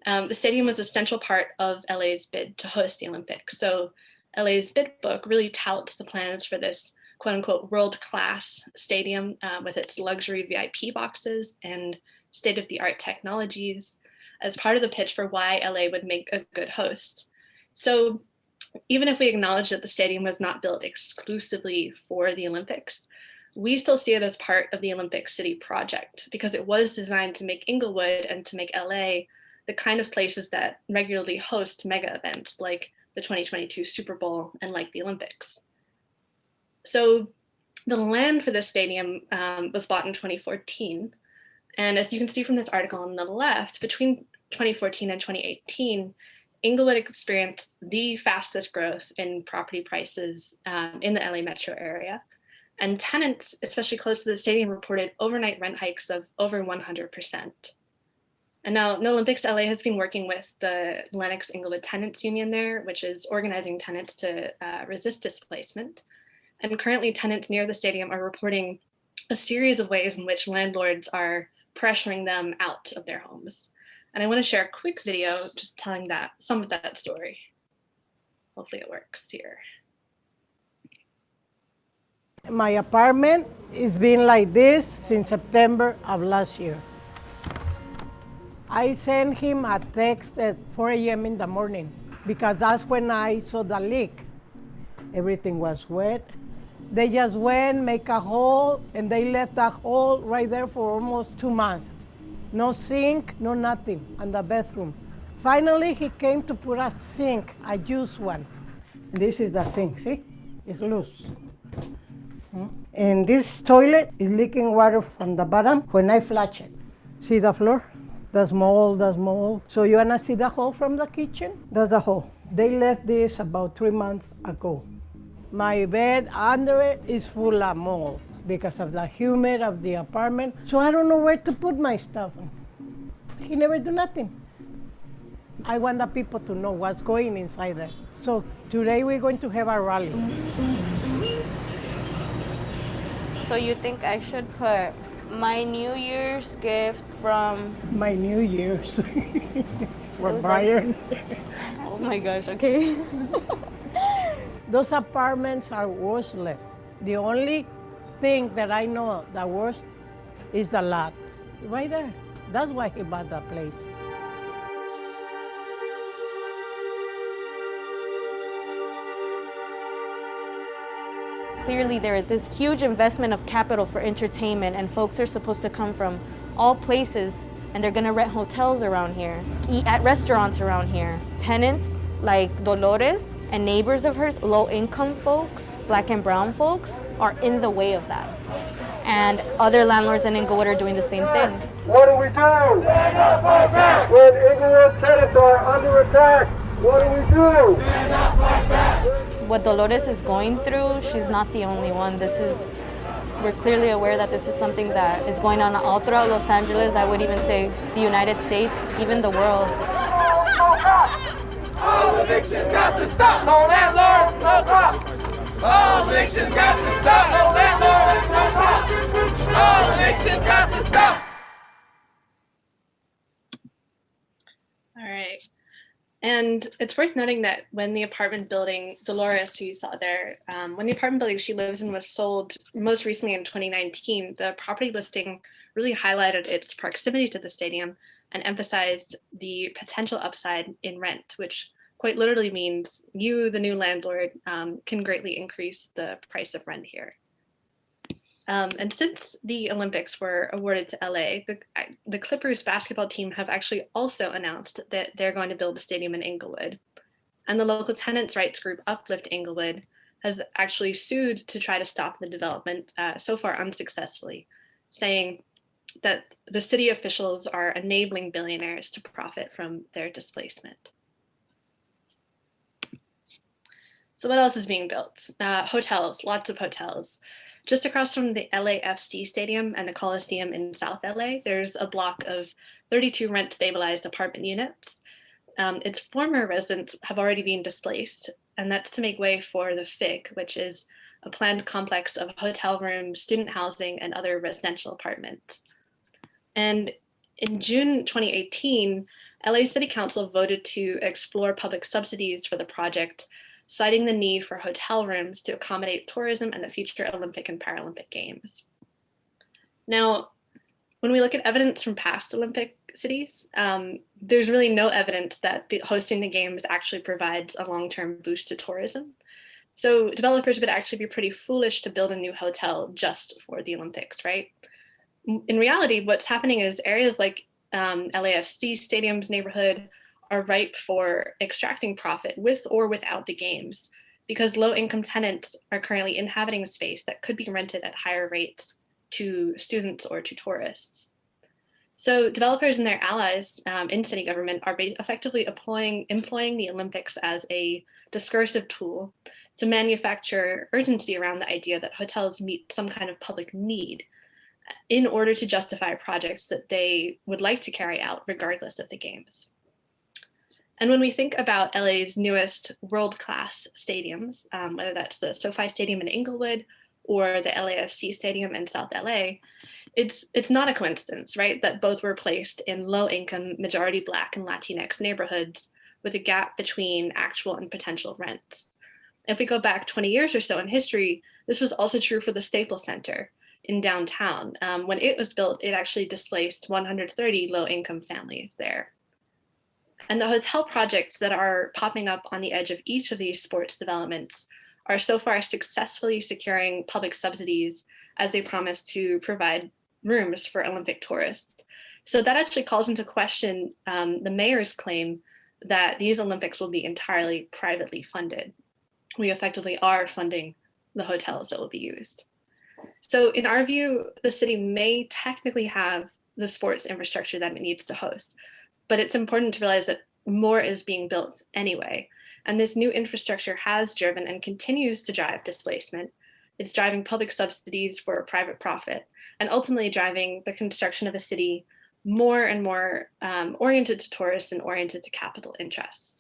the stadium was a central part of LA's bid to host the Olympics. So LA's bid book really touts the plans for this quote unquote world-class stadium with its luxury VIP boxes and state-of-the-art technologies as part of the pitch for why LA would make a good host. So even if we acknowledge that the stadium was not built exclusively for the Olympics, we still see it as part of the Olympic City project because it was designed to make Inglewood and to make LA the kind of places that regularly host mega events like the 2022 Super Bowl and like the Olympics. So the land for this stadium was bought in 2014. And as you can see from this article on the left, between 2014 and 2018, Inglewood experienced the fastest growth in property prices in the LA metro area. And tenants, especially close to the stadium, reported overnight rent hikes of over 100%. And now NOlympics LA has been working with the Lennox Inglewood Tenants Union there, which is organizing tenants to resist displacement. And currently tenants near the stadium are reporting a series of ways in which landlords are pressuring them out of their homes. And I want to share a quick video just telling some of that story. Hopefully it works here. My apartment has been like this since September of last year. I sent him a text at 4 a.m. in the morning because that's when I saw the leak. Everything was wet. They just went, make a hole, and they left that hole right there for almost 2 months. No sink, no nothing in the bathroom. Finally, he came to put a sink, a used one. This is the sink, see? It's loose. And this toilet is leaking water from the bottom when I flush it. See the floor? There's mold, there's mold. So you wanna see the hole from the kitchen? That's the hole. They left this about 3 months ago. My bed under it is full of mold because of the humid of the apartment. So I don't know where to put my stuff. He never do nothing. I want the people to know what's going inside there. So today we're going to have a rally. So you think I should put my New Year's gift from... My New Year's. From was Brian. Oh my gosh, okay. Those apartments are worthless. The only thing that I know the worst is the lot. Right there. That's why he bought that place. Clearly there is this huge investment of capital for entertainment, and folks are supposed to come from all places, and they're gonna rent hotels around here, eat at restaurants around here. Tenants like Dolores and neighbors of hers, low-income folks, black and brown folks, are in the way of that. And other landlords in Inglewood are doing the same thing. What do we do? Stand up, fight back! When Inglewood tenants are under attack, what do we do? Stand up, fight back! What Dolores is going through, she's not the only one. We're clearly aware that this is something that is going on all throughout Los Angeles. I would even say the United States, even the world. All evictions got to stop, no landlords, no cops. All evictions got to stop, no landlords, no cops. All evictions got to stop. All right. And it's worth noting that when the apartment building, Dolores, who you saw there, when the apartment building she lives in was sold most recently in 2019, the property listing really highlighted its proximity to the stadium and emphasized the potential upside in rent, which quite literally means you, the new landlord, can greatly increase the price of rent here. And since the Olympics were awarded to LA, the Clippers basketball team have actually also announced that they're going to build a stadium in Inglewood. And the local tenants' rights group Uplift Inglewood has actually sued to try to stop the development, so far unsuccessfully, saying that the city officials are enabling billionaires to profit from their displacement. So what else is being built? Hotels, lots of hotels. Just across from the LAFC Stadium and the Coliseum in South LA, there's a block of 32 rent-stabilized apartment units. Its former residents have already been displaced, and that's to make way for the FIG, which is a planned complex of hotel rooms, student housing, and other residential apartments. And in June 2018, LA City Council voted to explore public subsidies for the project citing the need for hotel rooms to accommodate tourism and the future Olympic and Paralympic Games. Now, when we look at evidence from past Olympic cities, there's really no evidence that hosting the Games actually provides a long-term boost to tourism. So developers would actually be pretty foolish to build a new hotel just for the Olympics, right? In reality, what's happening is areas like LAFC Stadium's neighborhood are ripe for extracting profit with or without the Games, because low-income tenants are currently inhabiting space that could be rented at higher rates to students or to tourists. So developers and their allies in city government are effectively employing the Olympics as a discursive tool to manufacture urgency around the idea that hotels meet some kind of public need in order to justify projects that they would like to carry out regardless of the Games. And when we think about LA's newest world-class stadiums, whether that's the SoFi Stadium in Inglewood or the LAFC Stadium in South LA, it's not a coincidence, right, that both were placed in low-income, majority Black and Latinx neighborhoods with a gap between actual and potential rents. If we go back 20 years or so in history, this was also true for the Staples Center in downtown. When it was built, it actually displaced 130 low-income families there. And the hotel projects that are popping up on the edge of each of these sports developments are so far successfully securing public subsidies as they promise to provide rooms for Olympic tourists. So that actually calls into question the mayor's claim that these Olympics will be entirely privately funded. We effectively are funding the hotels that will be used. So in our view, the city may technically have the sports infrastructure that it needs to host, but it's important to realize that more is being built anyway. And this new infrastructure has driven and continues to drive displacement. It's driving public subsidies for private profit and ultimately driving the construction of a city more and more oriented to tourists and oriented to capital interests.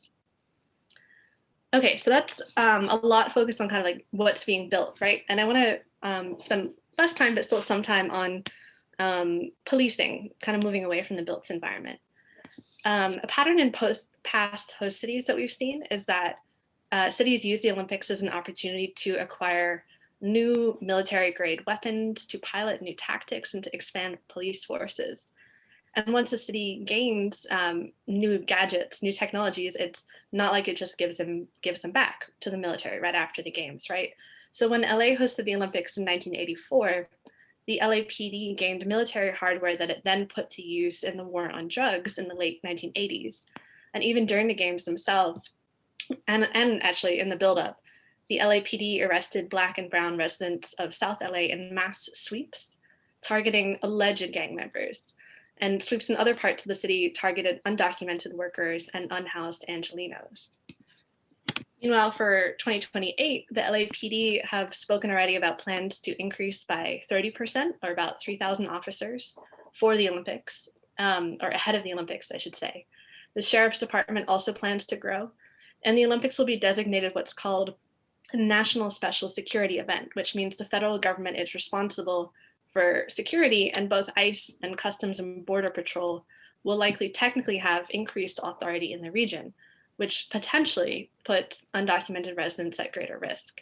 Okay, so that's a lot focused on kind of like what's being built, right? And I want to spend less time, but still some time on policing, kind of moving away from the built environment. A pattern in past host cities that we've seen is that cities use the Olympics as an opportunity to acquire new military-grade weapons, to pilot new tactics, and to expand police forces. And once a city gains new gadgets, new technologies, it's not like it just gives them back to the military right after the Games, right? So when LA hosted the Olympics in 1984, the LAPD gained military hardware that it then put to use in the war on drugs in the late 1980s. And even during the Games themselves, and actually in the buildup, the LAPD arrested Black and brown residents of South LA in mass sweeps, targeting alleged gang members. And sweeps in other parts of the city targeted undocumented workers and unhoused Angelenos. Meanwhile, for 2028, the LAPD have spoken already about plans to increase by 30%, or about 3,000 officers for the Olympics, or ahead of the Olympics, I should say. The Sheriff's Department also plans to grow, and the Olympics will be designated what's called a National Special Security Event, which means the federal government is responsible for security, and both ICE and Customs and Border Patrol will likely technically have increased authority in the region, which potentially puts undocumented residents at greater risk.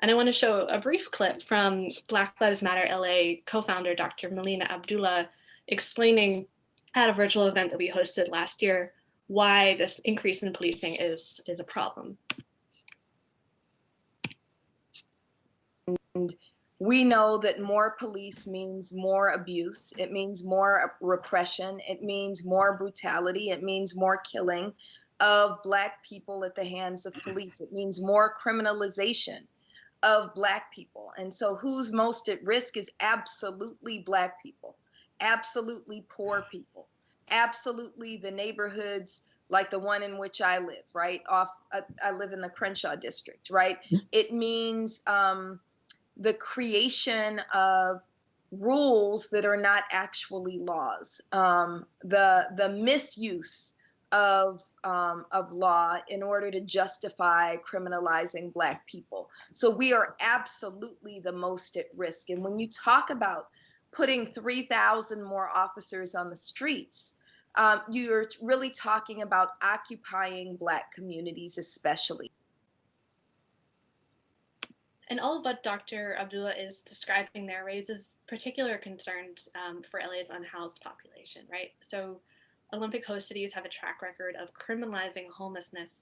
And I want to show a brief clip from Black Lives Matter LA co-founder Dr. Melina Abdullah explaining at a virtual event that we hosted last year why this increase in policing is a problem. And we know that more police means more abuse. It means more repression. It means more brutality. It means more killing of Black people at the hands of police. It means more criminalization of Black people. And so who's most at risk is absolutely Black people, absolutely poor people, absolutely the neighborhoods like the one in which I live, right? I live in the Crenshaw district, right? It means the creation of rules that are not actually laws, the misuse of law in order to justify criminalizing Black people. So we are absolutely the most at risk. And when you talk about putting 3,000 more officers on the streets, you're really talking about occupying Black communities especially. And all of what Dr. Abdullah is describing there raises particular concerns for LA's unhoused population, right? So Olympic host cities have a track record of criminalizing homelessness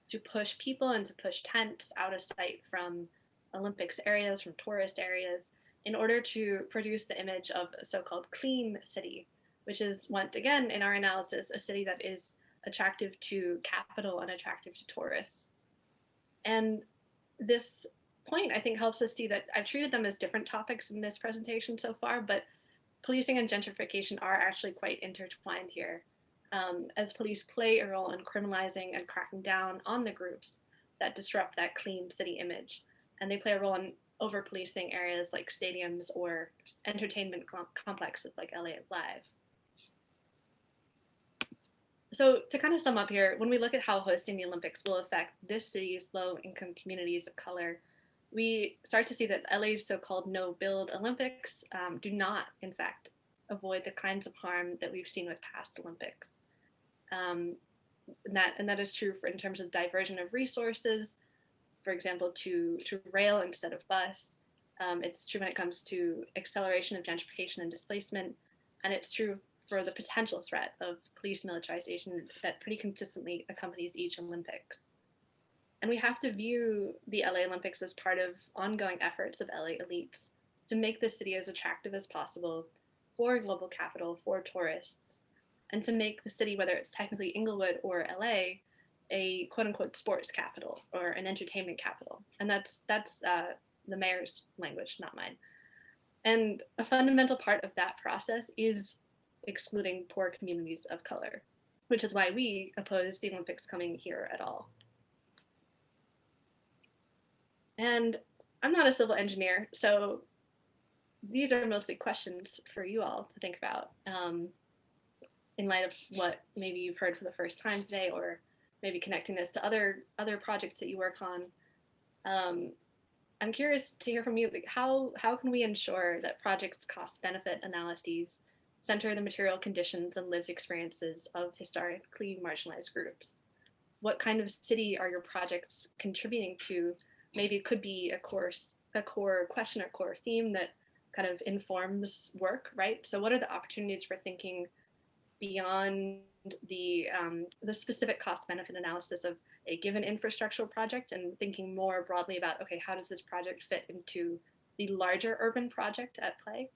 to push people and to push tents out of sight from Olympics areas, from tourist areas, in order to produce the image of a so-called clean city, which is, once again, in our analysis, a city that is attractive to capital and attractive to tourists. And this point, I think, helps us see that I've treated them as different topics in this presentation so far, but policing and gentrification are actually quite intertwined here, as police play a role in criminalizing and cracking down on the groups that disrupt that clean city image. And they play a role in over-policing areas like stadiums or entertainment complexes like LA Live. So to kind of sum up here, when we look at how hosting the Olympics will affect this city's low-income communities of color, we start to see that LA's so-called no-build Olympics do not, in fact, avoid the kinds of harm that we've seen with past Olympics. And that is true in terms of diversion of resources, for example, to rail instead of bus. It's true when it comes to acceleration of gentrification and displacement, and it's true for the potential threat of police militarization that pretty consistently accompanies each Olympics. And we have to view the LA Olympics as part of ongoing efforts of LA elites to make the city as attractive as possible for global capital, for tourists, and to make the city, whether it's technically Inglewood or LA, a quote unquote sports capital or an entertainment capital. And that's the mayor's language, not mine. And a fundamental part of that process is excluding poor communities of color, which is why we oppose the Olympics coming here at all. And I'm not a civil engineer, so these are mostly questions for you all to think about in light of what maybe you've heard for the first time today, or maybe connecting this to other projects that you work on. I'm curious to hear from you, like how can we ensure that projects' cost-benefit analyses center the material conditions and lived experiences of historically marginalized groups? What kind of city are your projects contributing to? Maybe it could be a core question or core theme that kind of informs work, right? So what are the opportunities for thinking beyond the specific cost-benefit analysis of a given infrastructural project and thinking more broadly about, okay, how does this project fit into the larger urban project at play?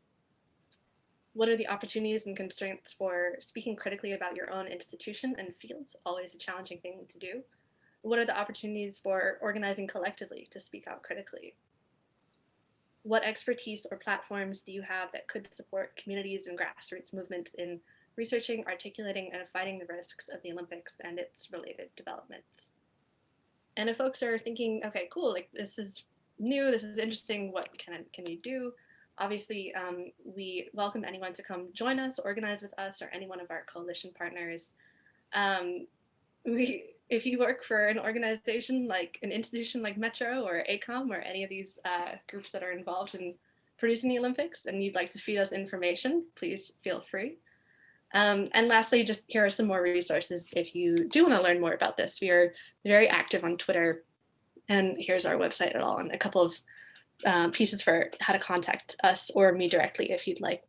What are the opportunities and constraints for speaking critically about your own institution and fields? Always a challenging thing to do. What are the opportunities for organizing collectively to speak out critically? What expertise or platforms do you have that could support communities and grassroots movements in researching, articulating, and fighting the risks of the Olympics and its related developments? And if folks are thinking, okay, cool, like this is new, this is interesting, what can you do? Obviously, we welcome anyone to come join us, organize with us, or any one of our coalition partners. If you work for an organization like an institution like Metro or ACOM or any of these groups that are involved in producing the Olympics and you'd like to feed us information, please feel free. And lastly, just here are some more resources if you do want to learn more about this. We are very active on Twitter, and here's our website at all, and a couple of pieces for how to contact us or me directly if you'd like.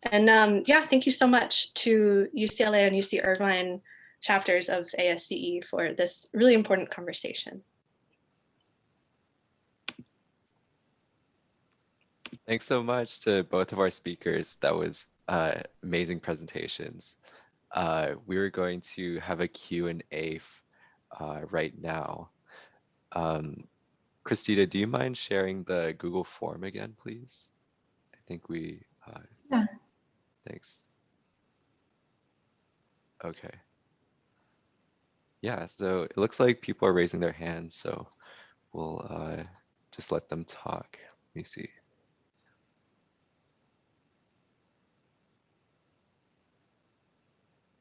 And yeah, thank you so much to UCLA and UC Irvine chapters of ASCE for this really important conversation. Thanks so much to both of our speakers. That was amazing presentations. We were going to have a Q&A right now. Christina, do you mind sharing the Google form again, please? I think we, Yeah. Thanks. Okay. Yeah, so it looks like people are raising their hands, so we'll just let them talk. Let me see.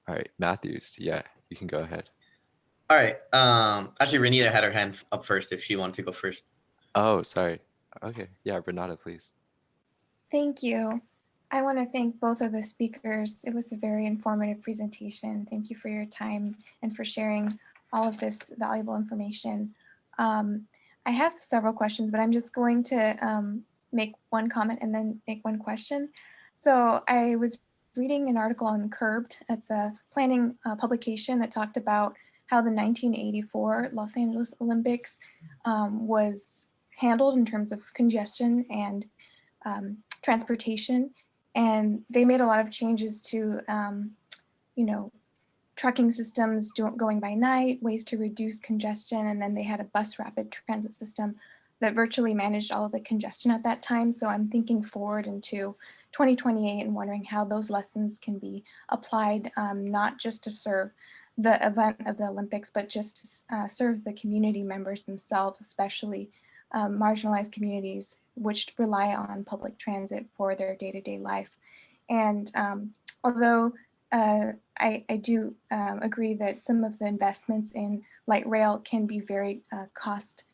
All right, Matthews, yeah, you can go ahead. All right. Actually, Renita had her hand up first if she wanted to go first. Oh, sorry. Okay, yeah, Renata, please. Thank you. I want to thank both of the speakers. It was a very informative presentation. Thank you for your time and for sharing all of this valuable information. I I have several questions, but I'm just going to make one comment and then make one question. So I was reading an article on Curbed. It's a planning publication that talked about how the 1984 Los Angeles Olympics was handled in terms of congestion and transportation. And they made a lot of changes to, trucking systems going by night, ways to reduce congestion. And then they had a bus rapid transit system that virtually managed all of the congestion at that time. So I'm thinking forward into 2028 and wondering how those lessons can be applied, not just to serve the event of the Olympics, but just to serve the community members themselves, especially marginalized communities, which rely on public transit for their day-to-day life. And although I do agree that some of the investments in light rail can be very cost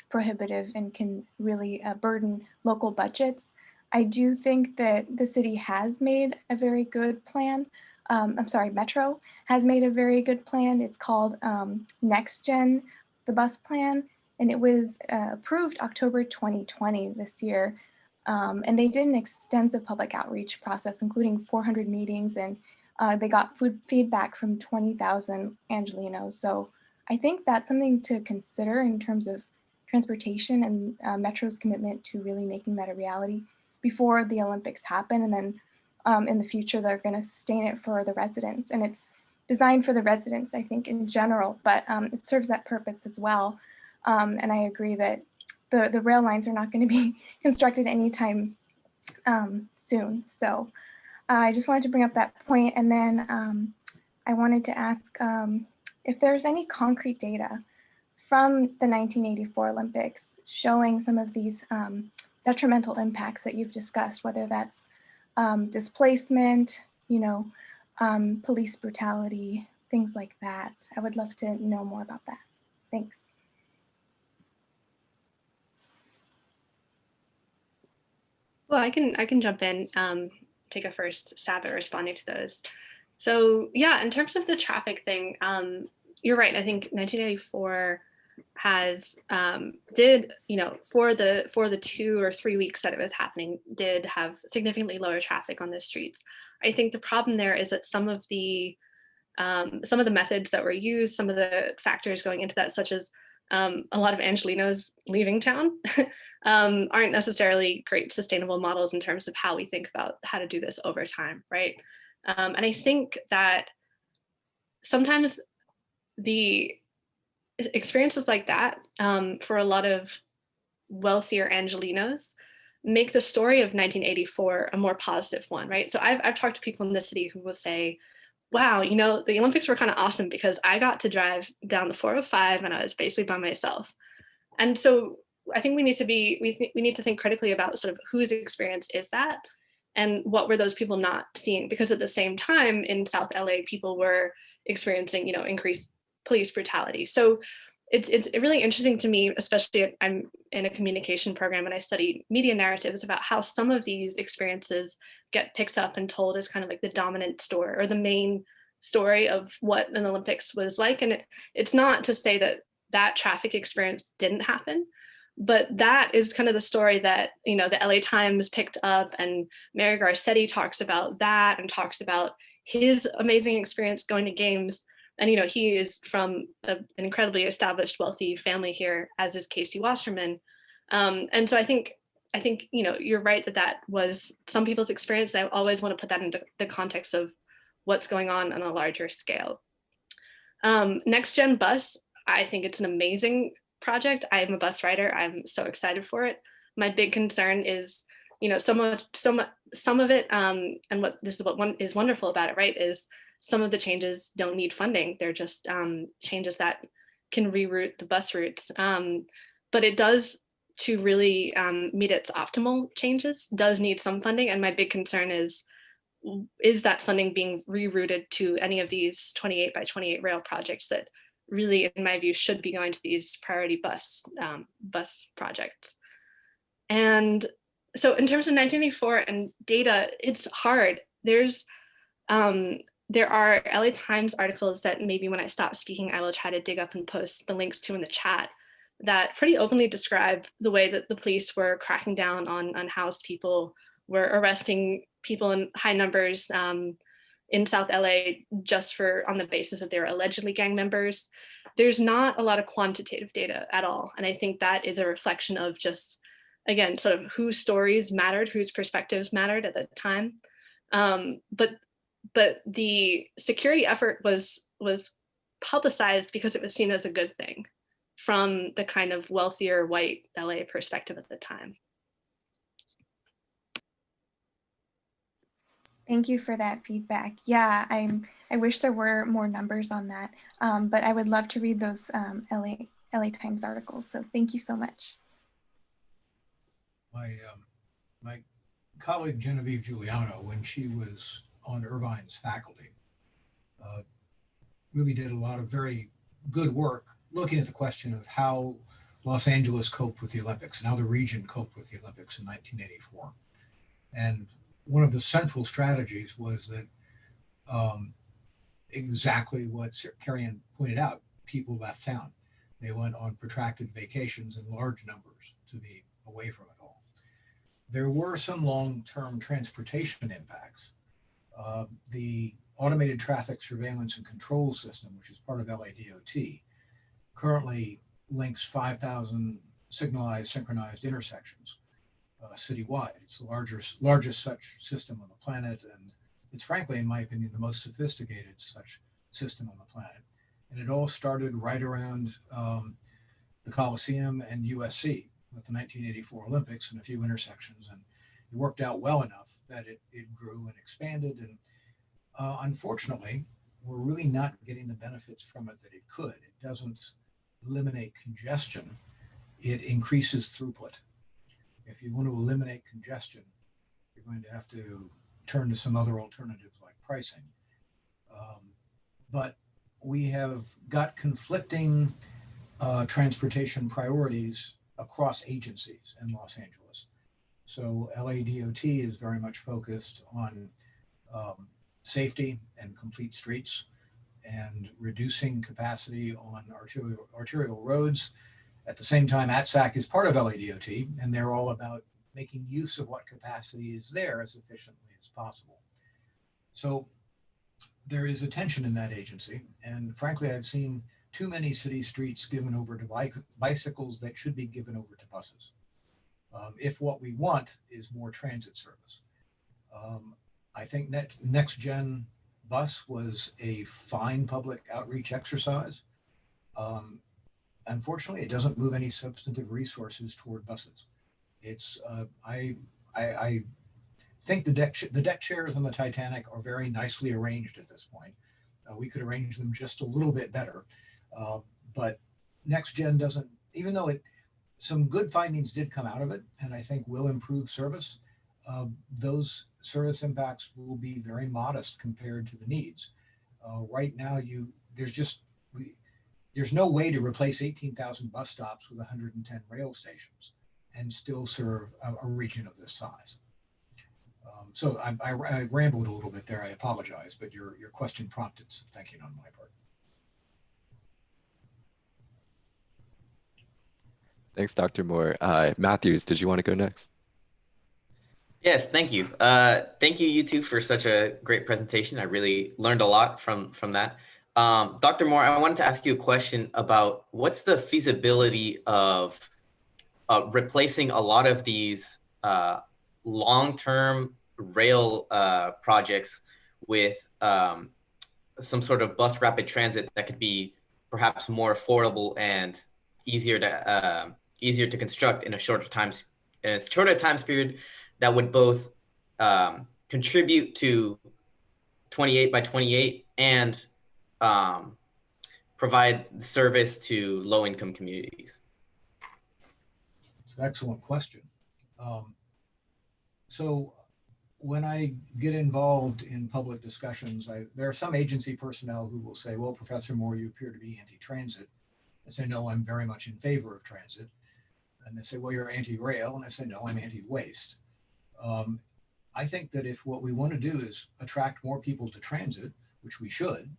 prohibitive and can really burden local budgets, I do think that the city has made a very good plan. Metro has made a very good plan. It's called Next Gen, the bus plan, and it was approved October 2020 this year. And they did an extensive public outreach process, including 400 meetings, and they got feedback from 20,000 Angelinos. So I think that's something to consider in terms of transportation and Metro's commitment to really making that a reality before the Olympics happen. And then in the future, they're going to sustain it for the residents. And it's designed for the residents, I think, in general, but it serves that purpose as well. And I agree that the rail lines are not going to be constructed anytime soon. So I just wanted to bring up that point. And then I wanted to ask if there's any concrete data from the 1984 Olympics showing some of these detrimental impacts that you've discussed, whether that's displacement, police brutality, things like that. I would love to know more about that. Thanks. Well, I can jump in, take a first stab at responding to those. So yeah, in terms of the traffic thing, you're right. I think 1984 has for the 2 or 3 weeks that it was happening, did have significantly lower traffic on the streets. I think the problem there is that some of the methods that were used, some of the factors going into that, such as a lot of Angelinos leaving town, aren't necessarily great sustainable models in terms of how we think about how to do this over time, right? And I think that sometimes the experiences like that, for a lot of wealthier Angelinos, make the story of 1984 a more positive one, right? So I've talked to people in the city who will say, wow, the Olympics were kind of awesome because I got to drive down the 405 and I was basically by myself. And so I think we need to think critically about sort of whose experience is that and what were those people not seeing? Because at the same time in South LA, people were experiencing, increased police brutality. So it's really interesting to me, especially I'm in a communication program and I study media narratives about how some of these experiences get picked up and told as kind of like the dominant story or the main story of what an Olympics was like. And it's not to say that that traffic experience didn't happen, but that is kind of the story that, the LA Times picked up, and Mary Garcetti talks about that and talks about his amazing experience going to games. And, he is from an incredibly established, wealthy family here, as is Casey Wasserman. And so I think, you're right that was some people's experience. I always want to put that into the context of what's going on a larger scale. Next Gen Bus, I think it's an amazing project. I'm a bus rider. I'm so excited for it. My big concern is, some of it, and what is wonderful about it, right, is some of the changes don't need funding. They're just changes that can reroute the bus routes. But it does, to really meet its optimal changes, does need some funding. And my big concern is that funding being rerouted to any of these 28 by 28 rail projects that really, in my view, should be going to these priority bus projects. And so in terms of 1984 and data, it's hard. There are LA Times articles that maybe when I stop speaking, I will try to dig up and post the links to in the chat that pretty openly describe the way that the police were cracking down on unhoused people, were arresting people in high numbers in South LA just on the basis of their allegedly gang members. There's not a lot of quantitative data at all. And I think that is a reflection of just, again, sort of whose stories mattered, whose perspectives mattered at the time. But the security effort was publicized because it was seen as a good thing from the kind of wealthier white LA perspective at the time. Thank you for that feedback. Yeah, I wish there were more numbers on that, but I would love to read those LA Times articles. So thank you so much. My colleague Genevieve Giuliano, when she was on Irvine's faculty, really did a lot of very good work looking at the question of how Los Angeles coped with the Olympics and how the region coped with the Olympics in 1984. And one of the central strategies was that exactly what Cerianne pointed out, people left town. They went on protracted vacations in large numbers to be away from it all. There were some long-term transportation impacts. The automated traffic surveillance and control system, which is part of LADOT, currently links 5,000 signalized synchronized intersections citywide. It's the largest such system on the planet, and it's frankly, in my opinion, the most sophisticated such system on the planet. And it all started right around the Coliseum and USC with the 1984 Olympics and a few intersections, and it worked out well enough that it grew and expanded. And unfortunately, we're really not getting the benefits from it that it could. It doesn't eliminate congestion, it increases throughput. If you want to eliminate congestion, you're going to have to turn to some other alternatives like pricing. But we have got conflicting transportation priorities across agencies in Los Angeles. So LADOT is very much focused on safety and complete streets and reducing capacity on arterial roads. At the same time, ATSAC is part of LADOT, and they're all about making use of what capacity is there as efficiently as possible. So there is a tension in that agency. And frankly, I've seen too many city streets given over to bicycles that should be given over to buses. If what we want is more transit service. I think Next Gen Bus was a fine public outreach exercise. Unfortunately, it doesn't move any substantive resources toward buses. It's I think the deck chairs on the Titanic are very nicely arranged at this point. We could arrange them just a little bit better, but Next Gen doesn't. Even though some good findings did come out of it, and I think will improve service. Those service impacts will be very modest compared to the needs. Right now, there's no way to replace 18,000 bus stops with 110 rail stations and still serve a region of this size. So I rambled a little bit there, I apologize, but your question prompted some thinking on my part. Thanks, Dr. Moore. Matthews, did you want to go next? Yes, thank you. Thank you, you two, for such a great presentation. I really learned a lot from that. Dr. Moore, I wanted to ask you a question about what's the feasibility of replacing a lot of these long-term rail projects with some sort of bus rapid transit that could be perhaps more affordable and easier to construct in a shorter time period that would both contribute to 28 by 28 and provide service to low-income communities? It's an excellent question. So when I get involved in public discussions, there are some agency personnel who will say, well, Professor Moore, you appear to be anti-transit. I say, no, I'm very much in favor of transit. And they say, well, you're anti-rail. And I say, no, I'm anti-waste. I think that if what we want to do is attract more people to transit, which we should,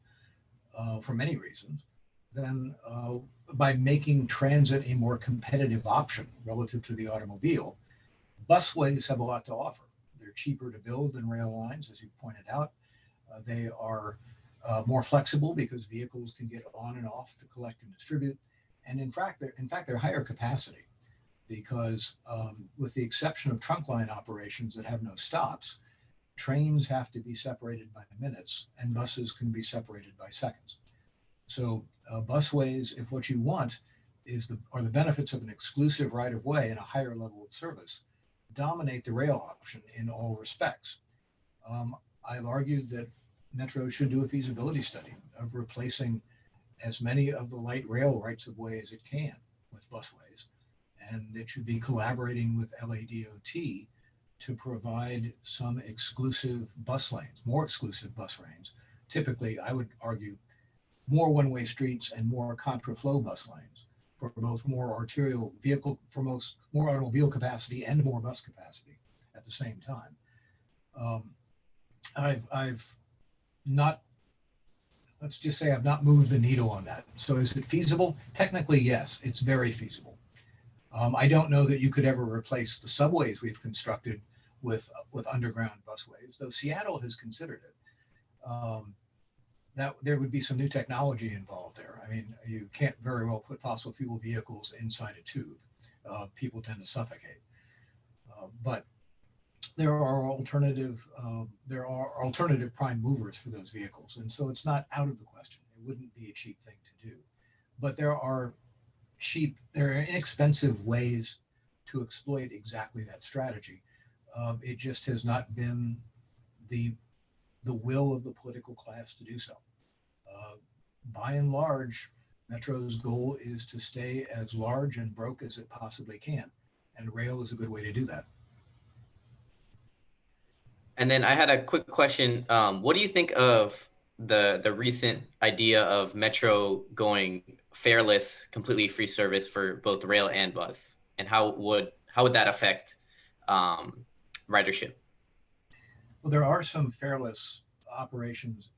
for many reasons, then by making transit a more competitive option relative to the automobile, busways have a lot to offer. They're cheaper to build than rail lines, as you pointed out. They are more flexible because vehicles can get on and off to collect and distribute. And in fact, they're higher capacity because with the exception of trunk line operations that have no stops, trains have to be separated by minutes and buses can be separated by seconds. So busways, if what you want are the benefits of an exclusive right of way and a higher level of service, dominate the rail option in all respects. I've argued that Metro should do a feasibility study of replacing as many of the light rail rights of way as it can with busways. And it should be collaborating with LADOT to provide some exclusive bus lanes, more exclusive bus lanes. Typically, I would argue more one-way streets and more contra-flow bus lanes for both more arterial vehicle, more automobile capacity and more bus capacity at the same time. I've not, let's just say I've not moved the needle on that. So is it feasible? Technically, yes, it's very feasible. I don't know that you could ever replace the subways we've constructed with underground busways, though Seattle has considered it. That there would be some new technology involved there. I mean, you can't very well put fossil fuel vehicles inside a tube. People tend to suffocate. But there are alternative prime movers for those vehicles, and so it's not out of the question. It wouldn't be a cheap thing to do, but there are inexpensive ways to exploit exactly that strategy. It just has not been the will of the political class to do so. By and large, Metro's goal is to stay as large and broke as it possibly can, and rail is a good way to do that. And then I had a quick question. What do you think of the recent idea of Metro going fareless, completely free service for both rail and bus? And how would that affect ridership? Well, there are some fareless operations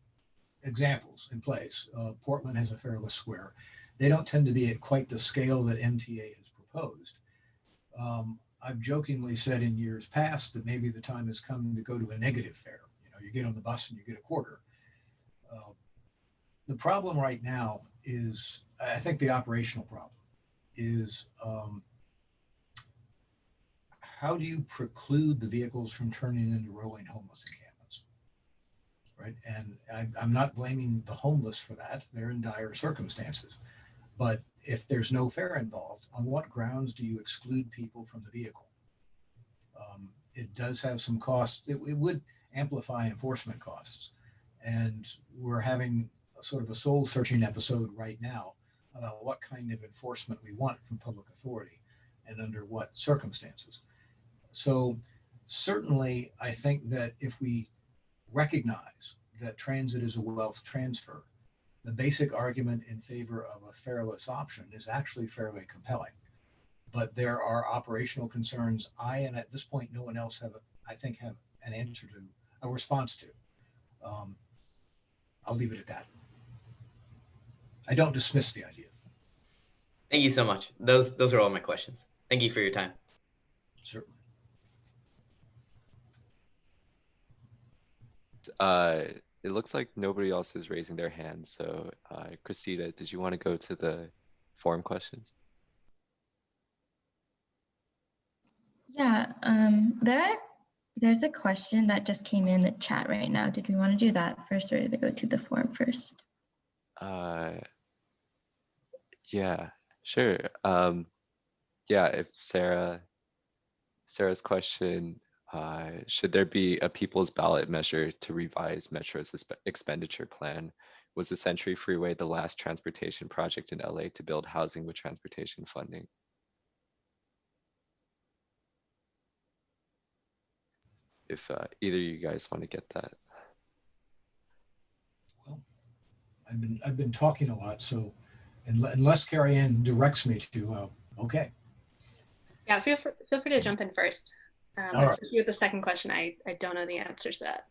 examples in place. Portland has a fareless square. They don't tend to be at quite the scale that MTA has proposed. I've jokingly said in years past that maybe the time has come to go to a negative fare. You know, you get on the bus and you get a quarter. The problem right now is, I think the operational problem is how do you preclude the vehicles from turning into rolling homeless encampments, right? And I'm not blaming the homeless for that. They're in dire circumstances. But if there's no fare involved, on what grounds do you exclude people from the vehicle? It does have some costs. It would amplify enforcement costs. And we're having sort of a soul searching episode right now about what kind of enforcement we want from public authority and under what circumstances. So certainly I think that if we recognize that transit is a wealth transfer, the basic argument in favor of a fareless option is actually fairly compelling. But there are operational concerns and at this point, no one else have an answer to, a response to. I'll leave it at that. I don't dismiss the idea. Thank you so much. Those are all my questions. Thank you for your time. Certainly. It looks like nobody else is raising their hand. So Christina, did you want to go to the forum questions? Yeah, there's a question that just came in the chat right now. Did we want to do that first or go to the forum first? Yeah, sure. Yeah, if Sarah's question, should there be a people's ballot measure to revise Metro's expenditure plan? Was the Century Freeway the last transportation project in LA to build housing with transportation funding? If either of you guys want to get that. Well, I've been talking a lot, so unless Cerianne directs me to, okay. Yeah, feel free to jump in first. Especially with the second question, I don't know the answer to that.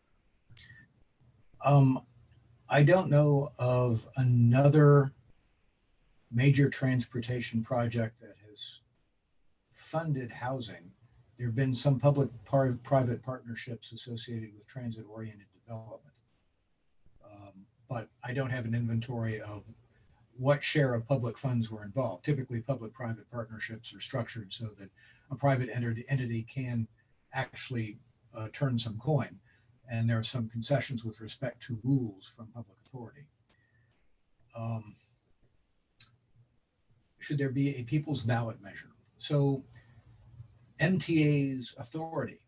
I don't know of another major transportation project that has funded housing. There have been some public-private partnerships associated with transit-oriented development. But I don't have an inventory of what share of public funds were involved. Typically, public-private partnerships are structured so that a private entity can actually turn some coin. And there are some concessions with respect to rules from public authority. Should there be a people's ballot measure? So MTA's authority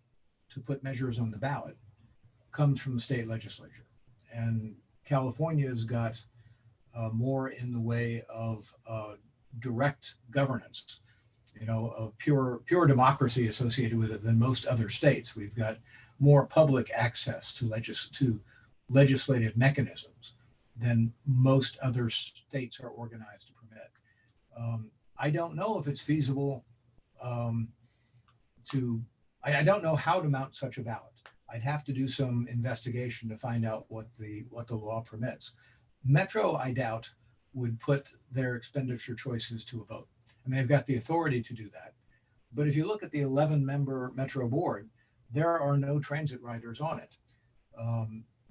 to put measures on the ballot comes from the state legislature. And California's got more in the way of direct governance, of pure democracy associated with it than most other states. We've got more public access to legislative mechanisms than most other states are organized to permit. I don't know if it's feasible I don't know how to mount such a ballot. I'd have to do some investigation to find out what the law permits. Metro, I doubt, would put their expenditure choices to a vote. I mean, they've got the authority to do that. But if you look at the 11-member Metro board, there are no transit riders on it.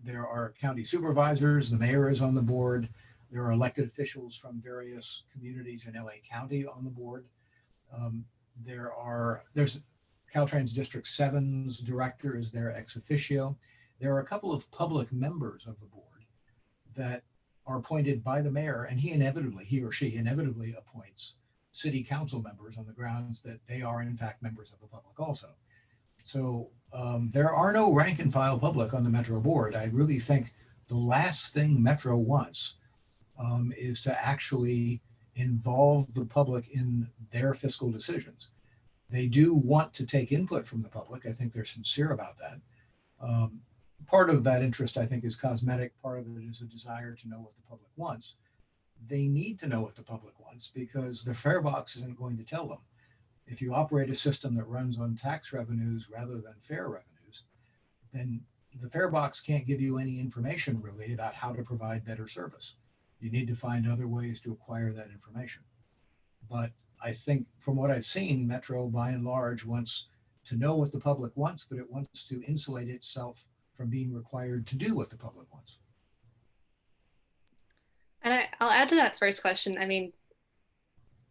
There are county supervisors, the mayor is on the board. There are elected officials from various communities in LA County on the board. There's Caltrans District 7's director is there ex officio. There are a couple of public members of the board that are appointed by the mayor, and he or she inevitably appoints city council members on the grounds that they are in fact members of the public also. So there are no rank and file public on the Metro board. I really think the last thing Metro wants is to actually involve the public in their fiscal decisions. They do want to take input from the public. I think they're sincere about that. Part of that interest, I think, is cosmetic. Part of it is a desire to know what the public wants. They need to know what the public wants because the fare box isn't going to tell them. If you operate a system that runs on tax revenues rather than fare revenues, then the fare box can't give you any information really about how to provide better service. You need to find other ways to acquire that information. But I think from what I've seen, Metro by and large wants to know what the public wants, but it wants to insulate itself from being required to do what the public wants. And I'll add to that first question. I mean,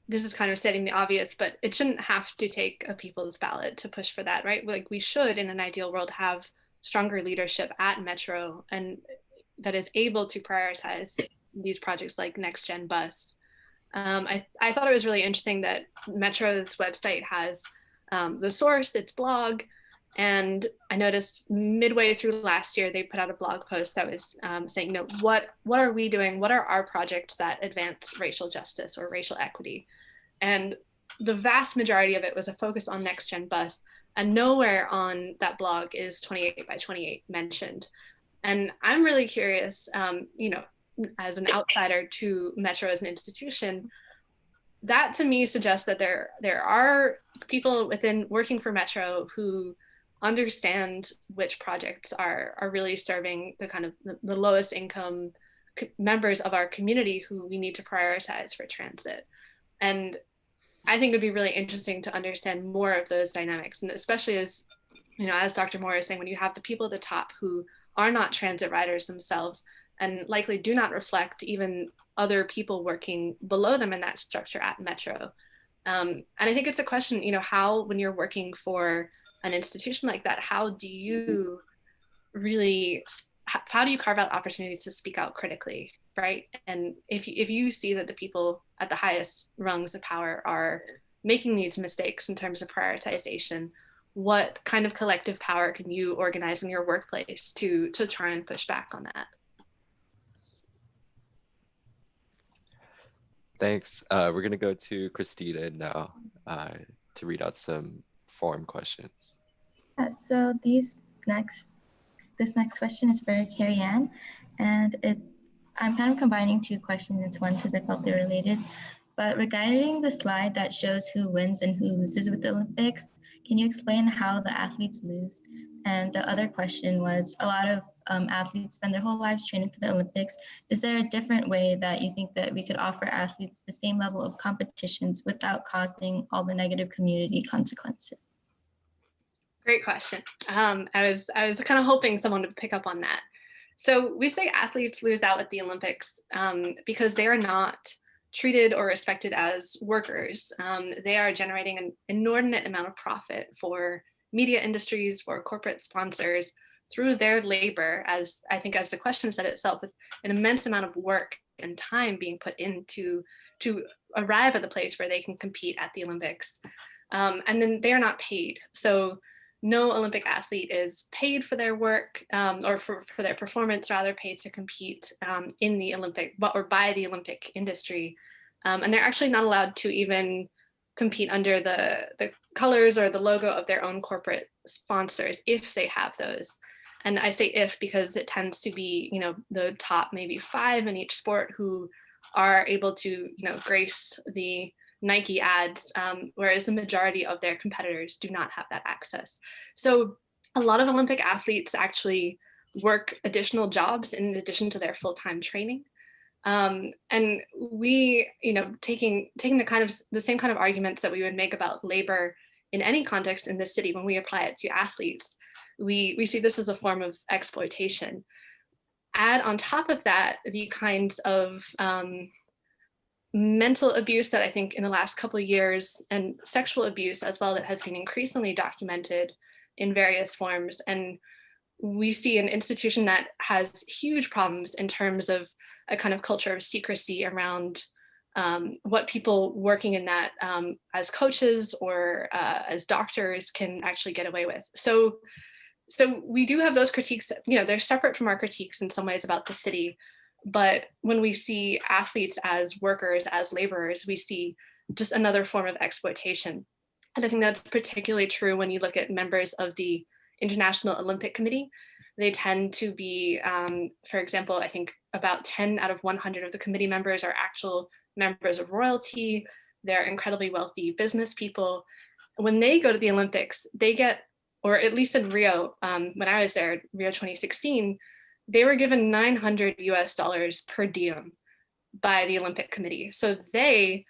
this is kind of stating the obvious, but it shouldn't have to take a people's ballot to push for that, right? Like we should, in an ideal world, have stronger leadership at Metro and that is able to prioritize these projects like Next Gen Bus. I thought it was really interesting that Metro's website has the source, its blog, and I noticed midway through last year, they put out a blog post that was saying, what are we doing? What are our projects that advance racial justice or racial equity? And the vast majority of it was a focus on Next Gen Bus, and nowhere on that blog is 28 by 28 mentioned. And I'm really curious, as an outsider to Metro as an institution, that to me suggests that there are people working for Metro who understand which projects are really serving the kind of the lowest income members of our community who we need to prioritize for transit. And I think it'd be really interesting to understand more of those dynamics. And especially as Dr. Moore is saying, when you have the people at the top who are not transit riders themselves and likely do not reflect even other people working below them in that structure at Metro. And I think it's a question, how, when you're working for an institution like that, how do you carve out opportunities to speak out critically, right? And if you see that the people at the highest rungs of power are making these mistakes in terms of prioritization, what kind of collective power can you organize in your workplace to try and push back on that? Thanks. We're going to go to Christina now to read out some form questions. So this next question is for Cerianne, and I'm kind of combining two questions into one because I felt they're related. But regarding the slide that shows who wins and who loses with the Olympics, can you explain how the athletes lose? And the other question was, a lot of athletes spend their whole lives training for the Olympics. Is there a different way that you think that we could offer athletes the same level of competitions without causing all the negative community consequences? Great question. I was kind of hoping someone would pick up on that. So we say athletes lose out at the Olympics because they are not treated or respected as workers. They are generating an inordinate amount of profit for media industries, for corporate sponsors through their labor, as I think as the question said itself, with an immense amount of work and time being put into to arrive at the place where they can compete at the Olympics. And then they are not paid. So no Olympic athlete is paid for their work or for their performance, rather paid to compete in the Olympic or by the Olympic industry. And they're actually not allowed to even compete under the colors or the logo of their own corporate sponsors if they have those. And I say if because it tends to be, you know, the top maybe 5 in each sport who are able to, you know, grace the Nike ads, whereas the majority of their competitors do not have that access. So a lot of Olympic athletes actually work additional jobs in addition to their full-time training. And we, you know, taking the same kind of arguments that we would make about labor in any context in this city, when we apply it to athletes, we see this as a form of exploitation. Add on top of that the kinds of mental abuse that I think in the last couple of years, and sexual abuse as well, that has been increasingly documented in various forms. And we see an institution that has huge problems in terms of a kind of culture of secrecy around what people working in that as coaches or as doctors can actually get away with. So we do have those critiques, you know, they're separate from our critiques in some ways about the city. But when we see athletes as workers, as laborers, we see just another form of exploitation. And I think that's particularly true when you look at members of the International Olympic Committee. They tend to be, for example, I think about 10 out of 100 of the committee members are actual members of royalty. They're incredibly wealthy business people. When they go to the Olympics, they get, or at least in Rio, when I was there, Rio 2016, they were given $900 US per diem by the Olympic Committee. So they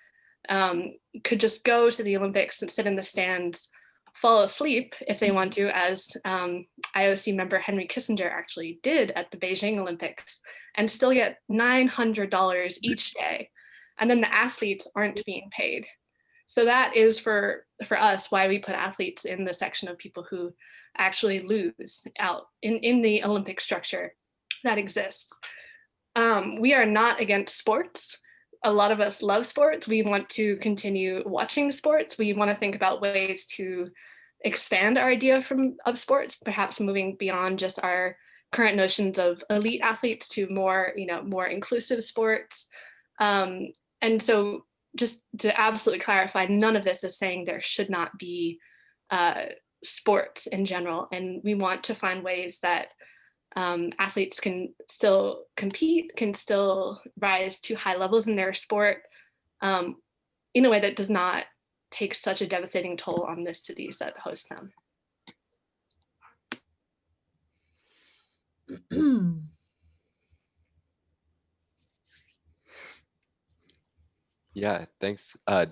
could just go to the Olympics and sit in the stands, fall asleep if they want to, as IOC member Henry Kissinger actually did at the Beijing Olympics, and still get $900 each day. And then the athletes aren't being paid. So that is for us why we put athletes in the section of people who actually lose out in the Olympic structure that exists. We are not against sports. A lot of us love sports. We want to continue watching sports. We want to think about ways to expand our idea of sports, perhaps moving beyond just our current notions of elite athletes to more, you know, more inclusive sports. And so just to absolutely clarify, none of this is saying there should not be sports in general. And we want to find ways that athletes can still compete, can still rise to high levels in their sport in a way that does not take such a devastating toll on the cities that host them. Yeah, thanks. I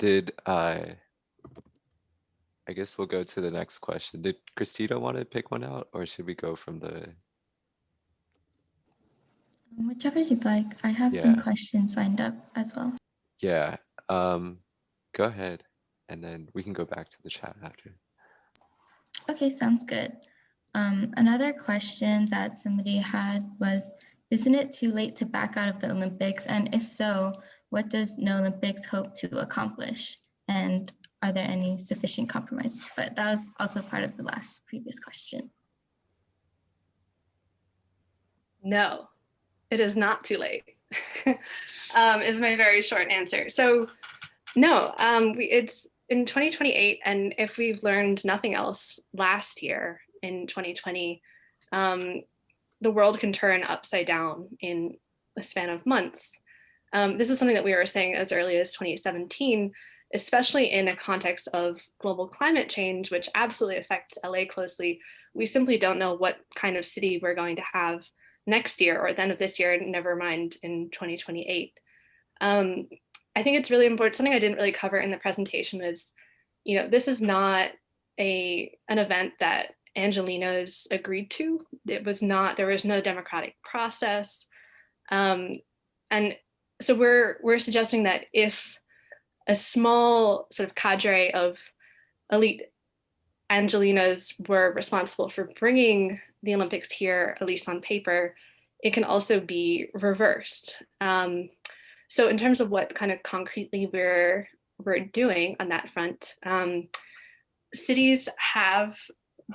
guess we'll go to the next question. Did Christina want to pick one out, or should we go from the? Whichever you'd like. I have some questions lined up as well. Yeah, go ahead, and then we can go back to the chat after. Okay, sounds good. Another question that somebody had was, isn't it too late to back out of the Olympics? And if so, what does NOlympics hope to accomplish? And are there any sufficient compromises? But that was also part of the previous question. No, it is not too late, is my very short answer. So no, it's in 2028. And if we've learned nothing else last year in 2020, the world can turn upside down in a span of months. This is something that we were saying as early as 2017. especially in a context of global climate change, which absolutely affects LA closely. We simply don't know what kind of city we're going to have next year or at the end of this year, never mind in 2028. I think it's really important. Something I didn't really cover in the presentation is, this is not an event that Angelenos agreed to. There was no democratic process. And so we're suggesting that if a small sort of cadre of elite Angelenos were responsible for bringing the Olympics here, at least on paper, it can also be reversed. So in terms of what kind of concretely we're doing on that front, cities have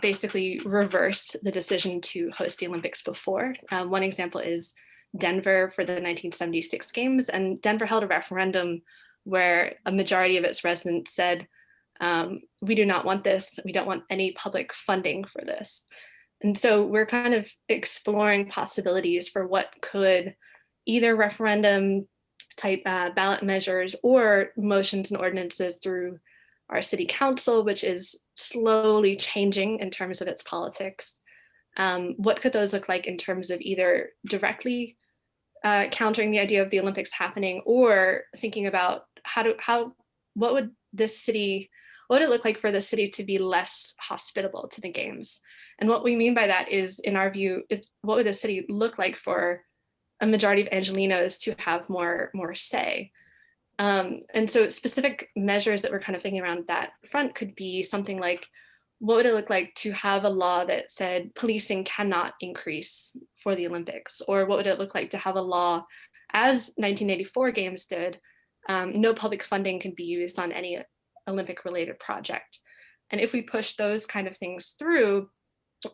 basically reversed the decision to host the Olympics before. One example is Denver for the 1976 games, and Denver held a referendum where a majority of its residents said, we do not want this. We don't want any public funding for this. And so we're kind of exploring possibilities for what could either referendum type ballot measures or motions and ordinances through our city council, which is slowly changing in terms of its politics. What could those look like in terms of either directly countering the idea of the Olympics happening, or thinking about what would it look like for the city to be less hospitable to the games? And what we mean by that is, in our view, is what would the city look like for a majority of Angelenos to have more say? And so specific measures that we're kind of thinking around that front could be something like, what would it look like to have a law that said policing cannot increase for the Olympics? Or what would it look like to have a law, as 1984 games did, no public funding can be used on any Olympic related project? And if we push those kind of things through,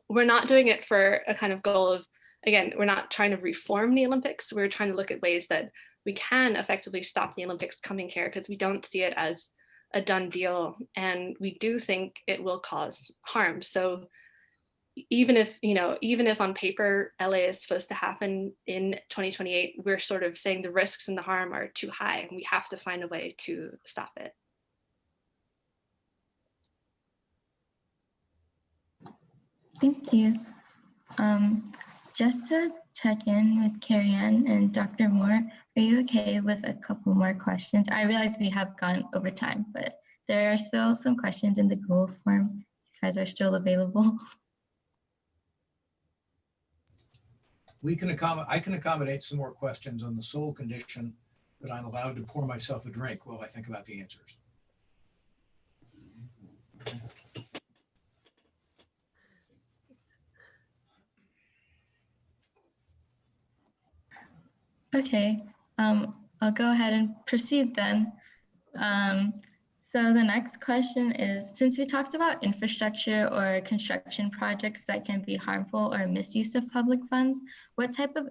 we're not doing it for a kind of goal of, again, we're not trying to reform the Olympics. We're trying to look at ways that we can effectively stop the Olympics coming here, because we don't see it as a done deal, and we do think it will cause harm. So even if on paper LA is supposed to happen in 2028, we're sort of saying the risks and the harm are too high, and we have to find a way to stop it. Thank you. Just to check in with Cerianne and Dr. Moore, are you okay with a couple more questions? I realize we have gone over time, but there are still some questions in the Google form. You guys are still available. I can accommodate some more questions on the sole condition that I'm allowed to pour myself a drink while I think about the answers. Okay, I'll go ahead and proceed then. So the next question is, since we talked about infrastructure or construction projects that can be harmful or misuse of public funds, what type of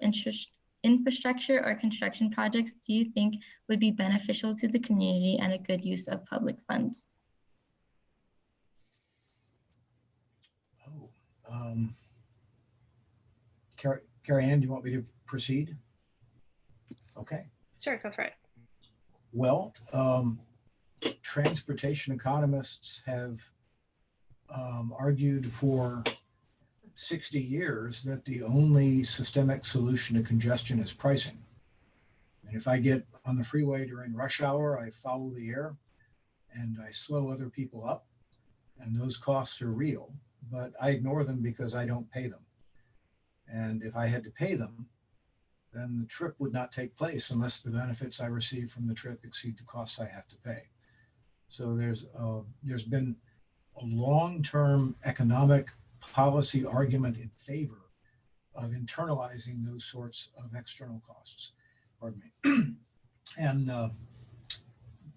infrastructure or construction projects do you think would be beneficial to the community and a good use of public funds? Cerianne, do you want me to proceed? Okay. Sure, go for it. Well, transportation economists have argued for 60 years that the only systemic solution to congestion is pricing. And if I get on the freeway during rush hour, I follow the air and I slow other people up, and those costs are real, but I ignore them because I don't pay them. And if I had to pay them, then the trip would not take place unless the benefits I receive from the trip exceed the costs I have to pay. So there's been a long-term economic policy argument in favor of internalizing those sorts of external costs. Pardon me. And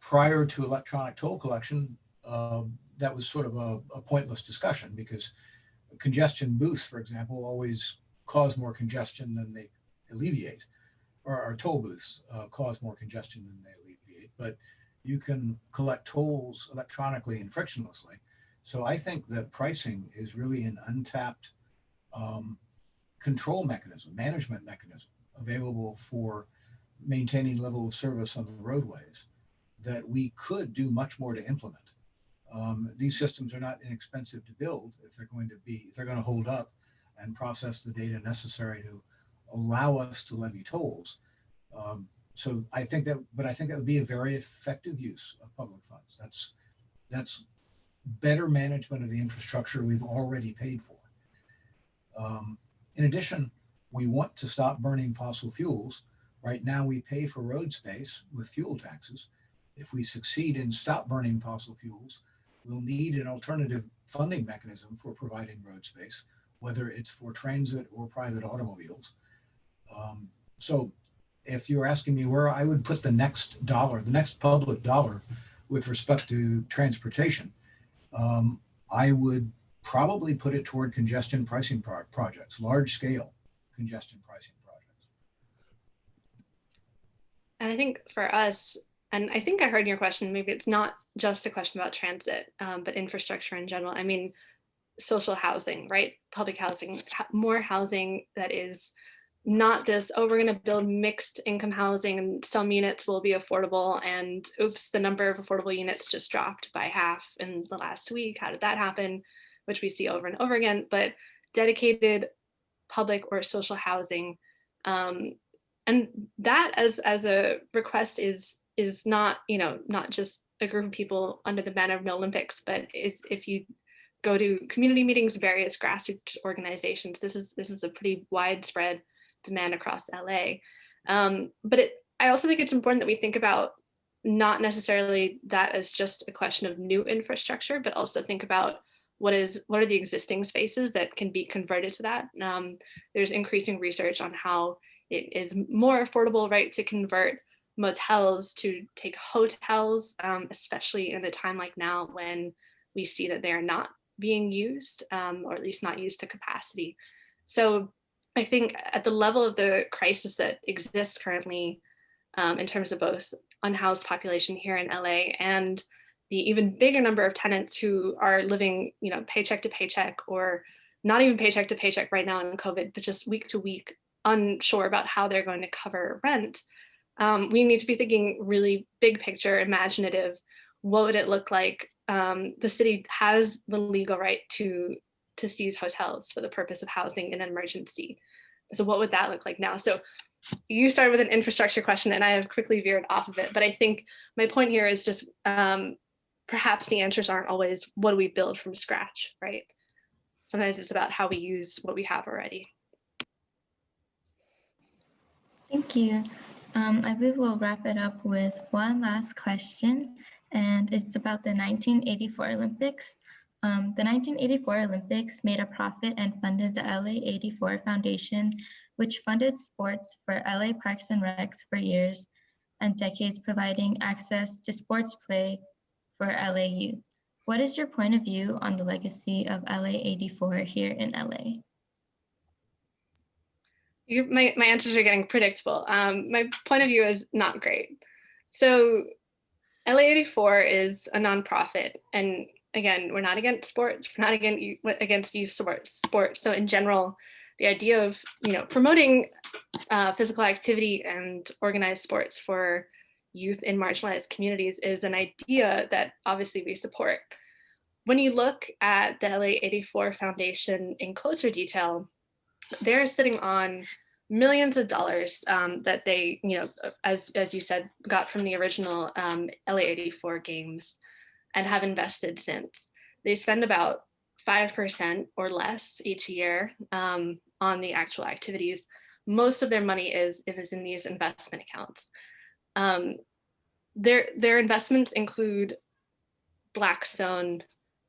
prior to electronic toll collection, that was sort of a pointless discussion, because congestion booths, for example, always cause more congestion than they alleviate, or our toll booths cause more congestion than they alleviate, but you can collect tolls electronically and frictionlessly. So I think that pricing is really an untapped control mechanism, management mechanism available for maintaining level of service on the roadways. that we could do much more to implement. These systems are not inexpensive to build if they're going to hold up and process the data necessary to allow us to levy tolls. So I think that would be a very effective use of public funds. That's better management of the infrastructure we've already paid for. In addition, we want to stop burning fossil fuels. Right now, we pay for road space with fuel taxes. If we succeed in stop burning fossil fuels, we'll need an alternative funding mechanism for providing road space, whether it's for transit or private automobiles. So if you're asking me where I would put the next dollar, the next public dollar with respect to transportation, I would probably put it toward congestion pricing projects, large scale congestion pricing projects. And I think for us, and I think I heard in your question, maybe it's not just a question about transit, but infrastructure in general. I mean, social housing, right? Public housing, more housing that is not this, oh, we're going to build mixed income housing and some units will be affordable, and oops, the number of affordable units just dropped by half in the last week. How did that happen? Which we see over and over again. But dedicated public or social housing, and that as a request is not, not just a group of people under the banner of NOlympics, but is, if you go to community meetings, various grassroots organizations, this is a pretty widespread demand across LA. But I also think it's important that we think about not necessarily that as just a question of new infrastructure, but also think about what are the existing spaces that can be converted to that. There's increasing research on how it is more affordable, right, to convert motels to take hotels, especially in a time like now when we see that they are not being used, or at least not used to capacity. So I think at the level of the crisis that exists currently, in terms of both unhoused population here in LA and the even bigger number of tenants who are living, paycheck to paycheck, or not even paycheck to paycheck right now in COVID, but just week to week, unsure about how they're going to cover rent, we need to be thinking really big picture, imaginative. What would it look like? The city has the legal right to seize hotels for the purpose of housing in an emergency. So what would that look like now? So you started with an infrastructure question and I have quickly veered off of it, but I think my point here is just perhaps the answers aren't always what do we build from scratch, right? Sometimes it's about how we use what we have already. Thank you. I believe we'll wrap it up with one last question, and it's about the 1984 Olympics. The 1984 Olympics made a profit and funded the LA 84 Foundation, which funded sports for LA Parks and Recs for years and decades, providing access to sports play for LA youth. What is your point of view on the legacy of LA 84 here in LA? My answers are getting predictable. My point of view is not great. So LA 84 is a nonprofit, and again, we're not against sports, we're not against youth sports. So in general, the idea of promoting physical activity and organized sports for youth in marginalized communities is an idea that obviously we support. When you look at the LA 84 Foundation in closer detail, they're sitting on millions of dollars that they, as you said, got from the original LA 84 games and have invested since. They spend about 5% or less each year on the actual activities. Most of their money is in these investment accounts. Their investments include Blackstone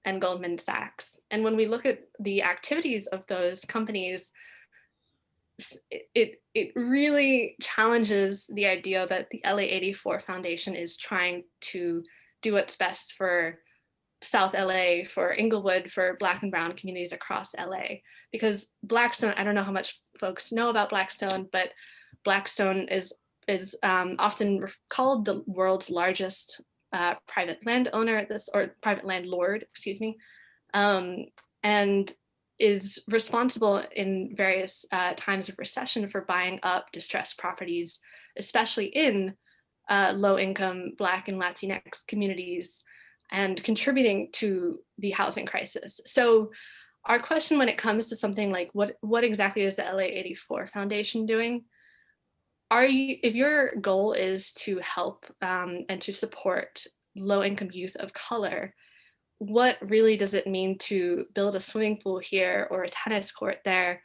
and Goldman Sachs. And when we look at the activities of those companies, it really challenges the idea that the LA 84 Foundation is trying to do what's best for South LA, for Inglewood, for Black and Brown communities across LA. Because Blackstone, I don't know how much folks know about Blackstone, but Blackstone is often called the world's largest private landowner at this, or private landlord, excuse me, and is responsible in various times of recession for buying up distressed properties, especially in low-income Black and Latinx communities and contributing to the housing crisis. So our question when it comes to something like what exactly is the LA 84 Foundation doing? If your goal is to help and to support low-income youth of color, what really does it mean to build a swimming pool here or a tennis court there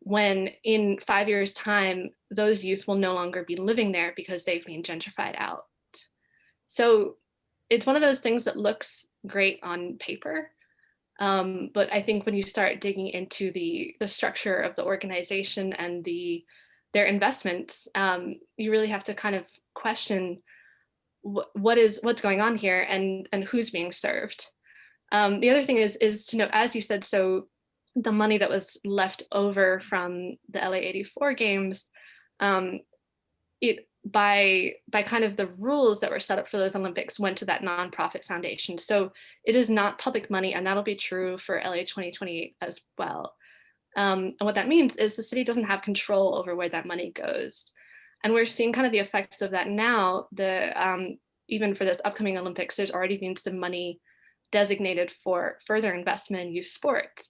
when in 5 years' time, those youth will no longer be living there because they've been gentrified out? So it's one of those things that looks great on paper, but I think when you start digging into the structure of the organization and their investments, you really have to kind of question what's going on here and who's being served. The other thing is to know, as you said, so the money that was left over from the LA 84 games, it by kind of the rules that were set up for those Olympics went to that nonprofit foundation. So it is not public money, and that'll be true for LA 2028 as well. And what that means is the city doesn't have control over where that money goes. And we're seeing kind of the effects of that now. Even for this upcoming Olympics, there's already been some money designated for further investment in youth sports.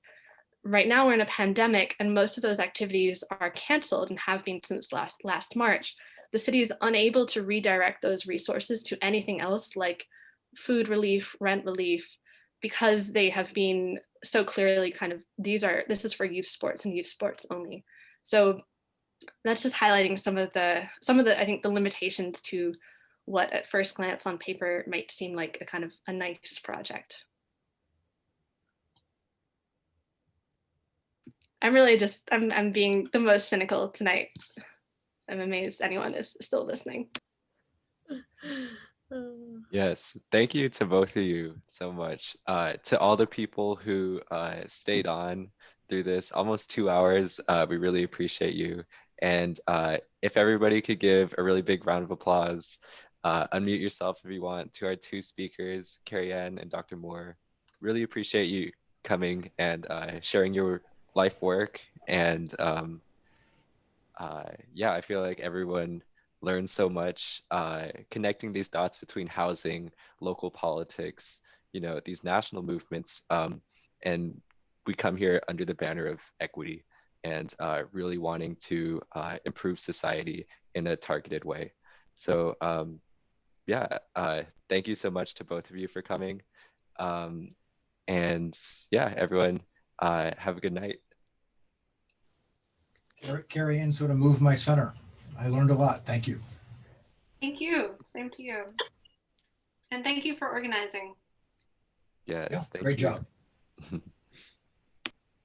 Right now we're in a pandemic and most of those activities are canceled and have been since last March. The city is unable to redirect those resources to anything else like food relief, rent relief, because they have been so clearly kind of, this is for youth sports and youth sports only. So that's just highlighting some of the, I think the limitations to what at first glance on paper might seem like a kind of a nice project. I'm really just, I'm being the most cynical tonight. I'm amazed anyone is still listening. Yes, thank you to both of you so much. To all the people who stayed on through this almost 2 hours, we really appreciate you. And if everybody could give a really big round of applause, unmute yourself if you want, to our two speakers, Cerianne and Dr. Moore. Really appreciate you coming and sharing your life work. And yeah, I feel like everyone learned so much, connecting these dots between housing, local politics, these national movements. And we come here under the banner of equity and really wanting to improve society in a targeted way. So yeah, thank you so much to both of you for coming. And yeah, everyone, have a good night. Cerianne sort of moved my center. I learned a lot. Thank you. Thank you. Same to you. And thank you for organizing. Yes, Yeah, thank great you. job.